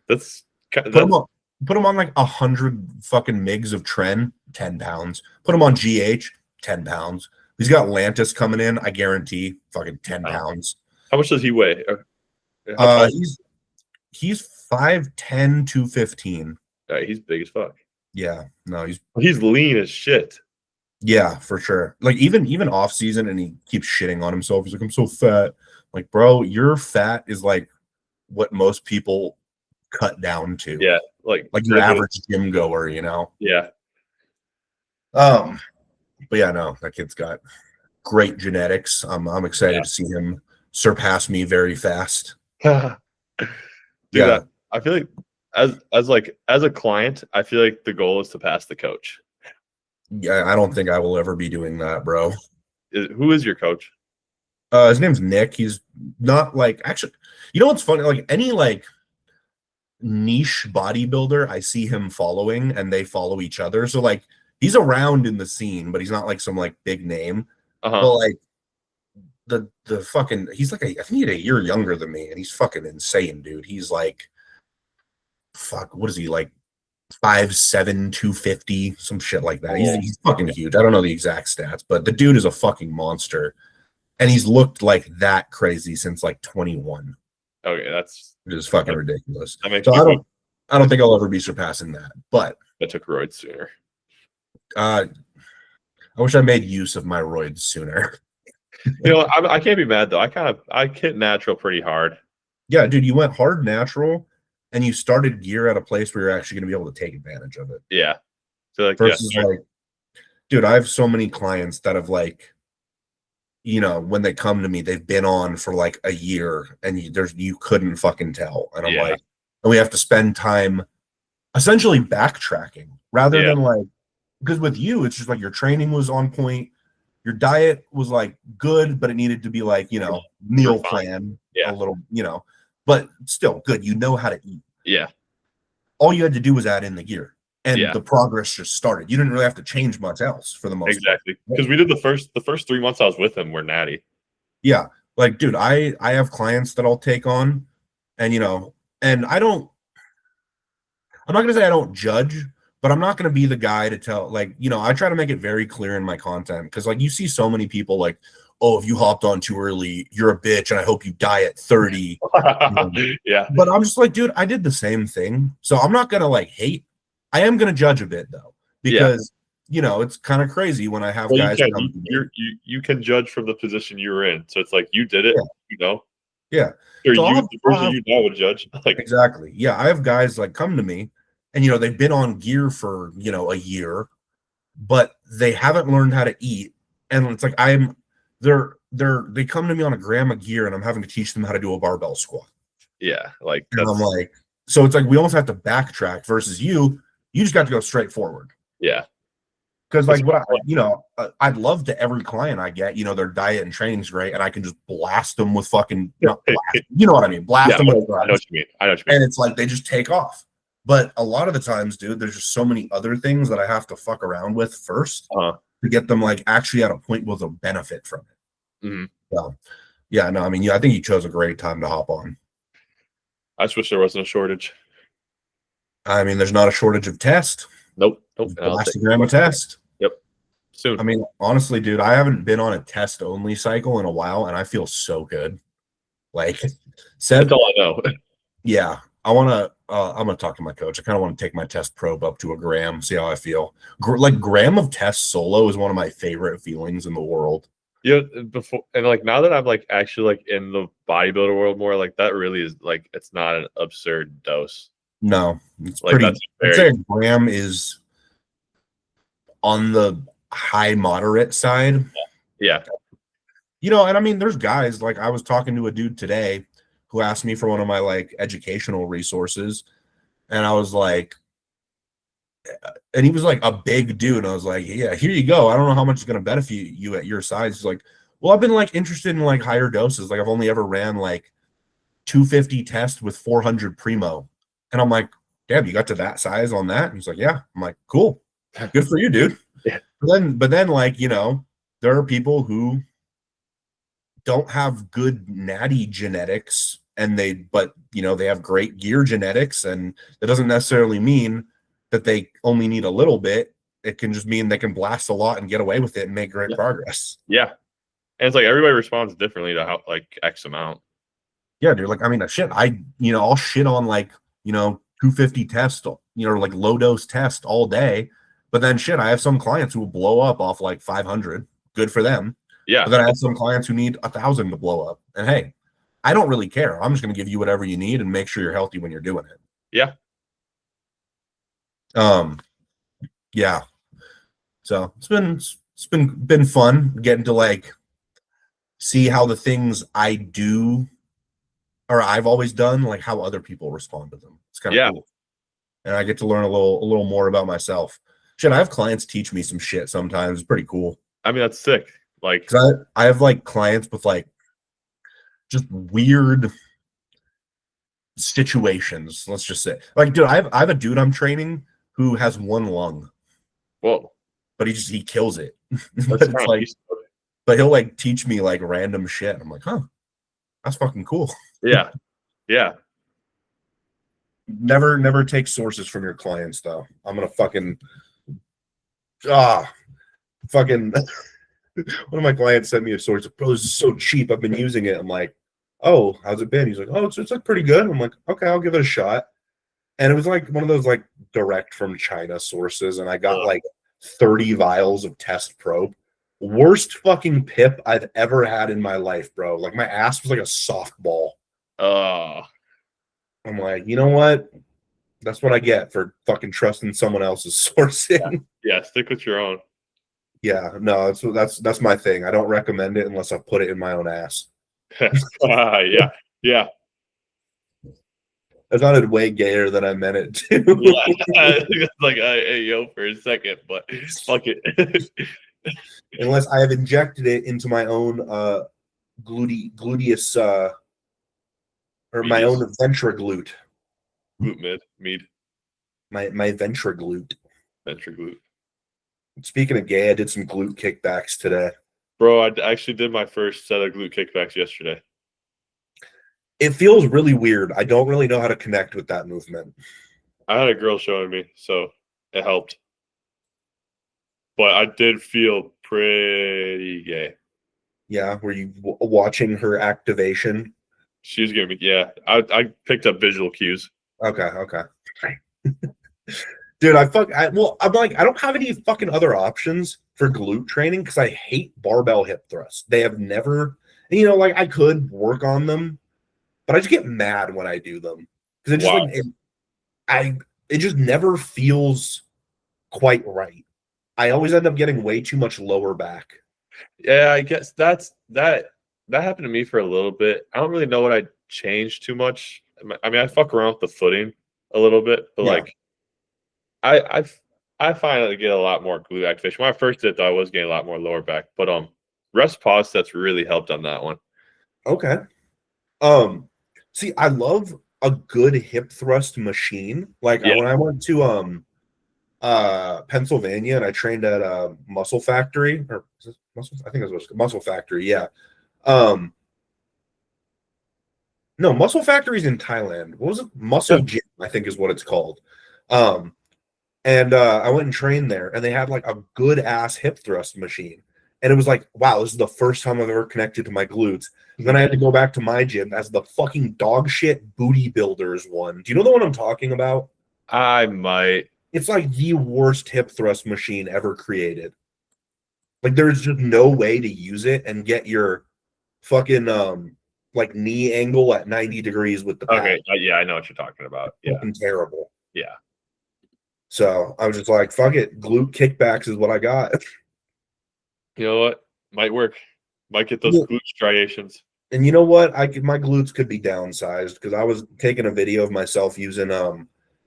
That's Put him on like 100 fucking migs of Tren, 10 pounds. Put him on GH, 10 pounds. He's got Lantus coming in, I guarantee, fucking 10 pounds. How much does he weigh? He's 5'10", 215. He's big as fuck. Yeah, no, he's lean as shit. Yeah, for sure. Like even off season, and he keeps shitting on himself. He's like, I'm so fat. Like, bro, your fat is like what most people cut down to. Yeah, like your average gym goer, you know. Yeah. But yeah, no, that kid's got great genetics. I'm excited to see him surpass me very fast. Dude, yeah, I feel like as a client, I feel like the goal is to pass the coach. Yeah, I don't think I will ever be doing that, bro. Who is your coach? His name's Nick. He's not like, actually, you know what's funny? Like any like niche bodybuilder, I see him following and they follow each other. So like he's around in the scene, but he's not like some like big name. But like the fucking, he's like I think he's a year younger than me, and he's fucking insane, dude. He's like, fuck, what is he like? 5'7", 250, some shit like that. He's fucking huge. I don't know the exact stats, but the dude is a fucking monster, and he's looked like that crazy since like 21. Okay, that's just fucking ridiculous. So I don't think I'll ever be surpassing that. But I took roids sooner. I wish I made use of my roids sooner. You know, I can't be mad though. I hit natural pretty hard. Yeah, dude, you went hard natural. And you started gear at a place where you're actually going to be able to take advantage of it. Yeah. So like, versus like, dude, I have so many clients that have like, you know, when they come to me, they've been on for like a year, and you couldn't fucking tell. And I'm like, and we have to spend time essentially backtracking rather than like, because with you, it's just like your training was on point. Your diet was like good, but it needed to be like, you know, meal plan a little, you know, but still good. You know how to eat. Yeah. All you had to do was add in the gear, and the progress just started. You didn't really have to change much else for the most part. Because we did the first 3 months I was with him were natty. Yeah. Like, dude, I have clients that I'll take on, and you know, and I'm not gonna say I don't judge, but I'm not gonna be the guy to tell, like, you know, I try to make it very clear in my content, because like you see so many people like, oh, if you hopped on too early, you're a bitch, and I hope you die at 30. Yeah. But I'm just like, dude, I did the same thing. So I'm not going to like hate. I am going to judge a bit though, because, you know, it's kind of crazy when I have guys come to me. You can judge from the position you were in. So it's like, you did it, you know? Yeah. Or so the person you now would judge. Like, exactly. Yeah. I have guys like come to me, and, you know, they've been on gear for, you know, a year, but they haven't learned how to eat. And it's like, they come to me on a gram of gear, and I'm having to teach them how to do a barbell squat. Yeah, like, and I'm like, so it's like we almost have to backtrack versus you just got to go straight forward. Yeah, because like I'd love to every client I get, you know, their diet and training's great, and I can just blast them with fucking, not blast, you know what I mean, blast them with. I know what you mean. And it's like they just take off. But a lot of the times, dude, there's just so many other things that I have to fuck around with first to get them like actually at a point where they'll benefit from it. Mm-hmm. So, yeah, no, I mean, I think you chose a great time to hop on. I just wish there wasn't a shortage. I mean, there's not a shortage of test. Nope. Last gram of test. Yep. Soon. I mean, honestly, dude, I haven't been on a test only cycle in a while, and I feel so good. Like, that's all I know. Yeah, I'm gonna talk to my coach. I kind of want to take my test probe up to a gram, see how I feel. Like, gram of test solo is one of my favorite feelings in the world. Yeah, before, and like now that I'm like actually like in the bodybuilder world more, like that really is like, it's not an absurd dose. No, it's like, pretty. I'd say a gram is on the high moderate side. Yeah. You know, and I mean, there's guys, like I was talking to a dude today who asked me for one of my like educational resources, and I was like, and he was like a big dude. And I was like, yeah, here you go. I don't know how much it's gonna benefit you at your size. He's like, well, I've been like interested in like higher doses. Like I've only ever ran like 250 test with 400 primo. And I'm like, damn, you got to that size on that? And he's like, yeah. I'm like, cool. Good for you, dude. Yeah. But then like, you know, there are people who don't have good natty genetics but you know, they have great gear genetics, and that doesn't necessarily mean that they only need a little bit. It can just mean they can blast a lot and get away with it and make great progress. Yeah. And it's like everybody responds differently to how like X amount. Yeah, dude. Like, I mean, shit. I'll shit on like, 250 test, like low dose test all day. But then shit, I have some clients who will blow up off like 500. Good for them. Yeah. But then I have some clients who need 1,000 to blow up. And hey, I don't really care. I'm just going to give you whatever you need and make sure you're healthy when you're doing it. Yeah. Yeah. So it's been fun getting to like see how the things I do or I've always done, like how other people respond to them. It's kind of cool. And I get to learn a little more about myself. Shit, I have clients teach me some shit sometimes. It's pretty cool. I mean, that's sick. Like, 'cause I have like clients with like just weird situations. Let's just say, like, dude, I have a dude I'm training who has one lung. Whoa. But he kills it. But it's like, but he'll like teach me like random shit. I'm like, huh, that's fucking cool. Yeah. Yeah. Never take sources from your clients though. I'm gonna fucking one of my clients sent me a source. Bro, this is so cheap. I've been using it. I'm like, oh, how's it been? He's like, oh, it's like pretty good. I'm like, okay, I'll give it a shot. And it was like one of those like direct from China sources, and I got like 30 vials of test probe. Worst fucking pip I've ever had in my life, bro. Like my ass was like a softball. I'm like, you know what? That's what I get for fucking trusting someone else's sourcing. Yeah, stick with your own. Yeah, no, that's my thing. I don't recommend it unless I put it in my own ass. Yeah. I sounded way gayer than I meant it to. It's like, hey, yo, for a second, but fuck it. Unless I have injected it into my own gluteus or my own ventriglute. Mead. My ventriglute. Ventriglute. Speaking of gay, I did some glute kickbacks today. Bro, I actually did my first set of glute kickbacks yesterday. It feels really weird. I don't really know how to connect with that movement. I had a girl showing me, so it helped. But I did feel pretty gay. Yeah, were you watching her activation? She was giving me, yeah. I picked up visual cues. Okay. Dude, I'm like, I don't have any fucking other options for glute training because I hate barbell hip thrusts. They have never, like I could work on them, but I just get mad when I do them because it just it just never feels quite right. I always end up getting way too much lower back. Yeah, I guess that happened to me for a little bit. I don't really know what I changed too much. I mean, I fuck around with the footing a little bit, but like I find that I get a lot more glute activation. When I first did it, though, I was getting a lot more lower back. But rest pause sets really helped on that one. Okay. See, I love a good hip thrust machine. Like when I went to Pennsylvania and I trained at a Muscle Factory, or I think it was Muscle Factory, yeah. No, Muscle Factory's in Thailand. What was it? Muscle Gym, I think is what it's called. And I went and trained there, and they had like a good ass hip thrust machine. And it was like, wow, this is the first time I've ever connected to my glutes. And then I had to go back to my gym as the fucking dog shit booty builders one. Do you know the one I'm talking about? I might. It's like the worst hip thrust machine ever created. Like there's just no way to use it and get your fucking like knee angle at 90 degrees with the pad. Okay, yeah, I know what you're talking about. Yeah, fucking terrible. Yeah. So I was just like, fuck it, glute kickbacks is what I got. You know what? Might work. Might get those glute striations. And you know what? My glutes could be downsized because I was taking a video of myself using the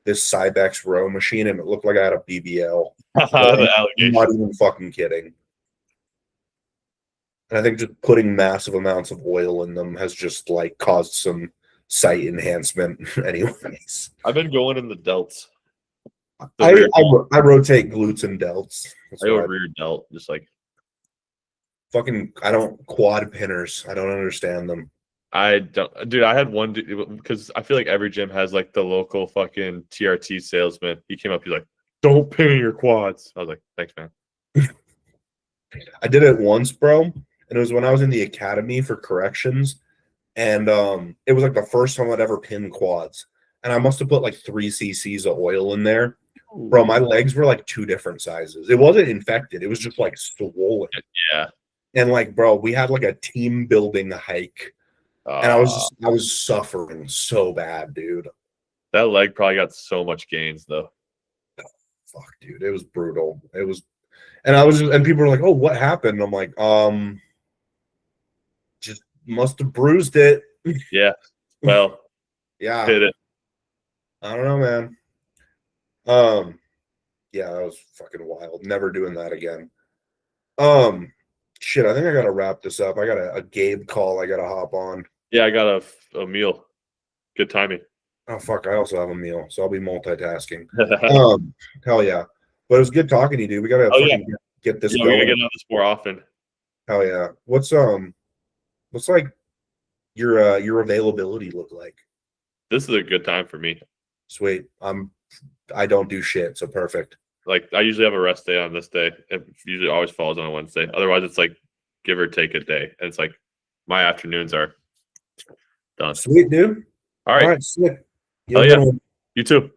this Cybex row machine, and it looked like I had a BBL. The I'm allegation. not even fucking kidding. And I think just putting massive amounts of oil in them has just like caused some sight enhancement. Anyways, I've been going in the delts. I rotate glutes and delts. That's I go what rear delt, just like I don't quad pinners. I don't understand them. I don't, dude. I had one because I feel like every gym has like the local fucking TRT salesman. He came up, he's like, "Don't pin your quads." I was like, "Thanks, man." I did it once, bro, and it was when I was in the academy for corrections, and it was like the first time I'd ever pinned quads, and I must have put like 3 cc's of oil in there. Bro, my legs were like 2 different sizes. It wasn't infected. It was just like swollen. Yeah. And like, bro, we had like a team building hike. And I was suffering so bad, dude. That leg probably got so much gains though. Fuck, dude. It was brutal. It was, and people were like, "Oh, what happened?" I'm like, just must have bruised it. Yeah. Well, yeah. hit it. I don't know, man. Yeah, that was fucking wild. Never doing that again. Shit, I think I gotta wrap this up. I got a Gabe call I gotta hop on. Yeah, I got a meal. Good timing. Oh fuck, I also have a meal, so I'll be multitasking. Hell yeah. But it was good talking to you, dude. We gotta get this going. going. We gotta get on this more often. Hell yeah. What's like your availability look like? This is a good time for me. Sweet. I don't do shit, so perfect. Like I usually have a rest day on this day. It usually always falls on a Wednesday. Otherwise, it's like give or take a day. And it's like my afternoons are done. Sweet, dude. All right. Sick. Oh yeah. You too.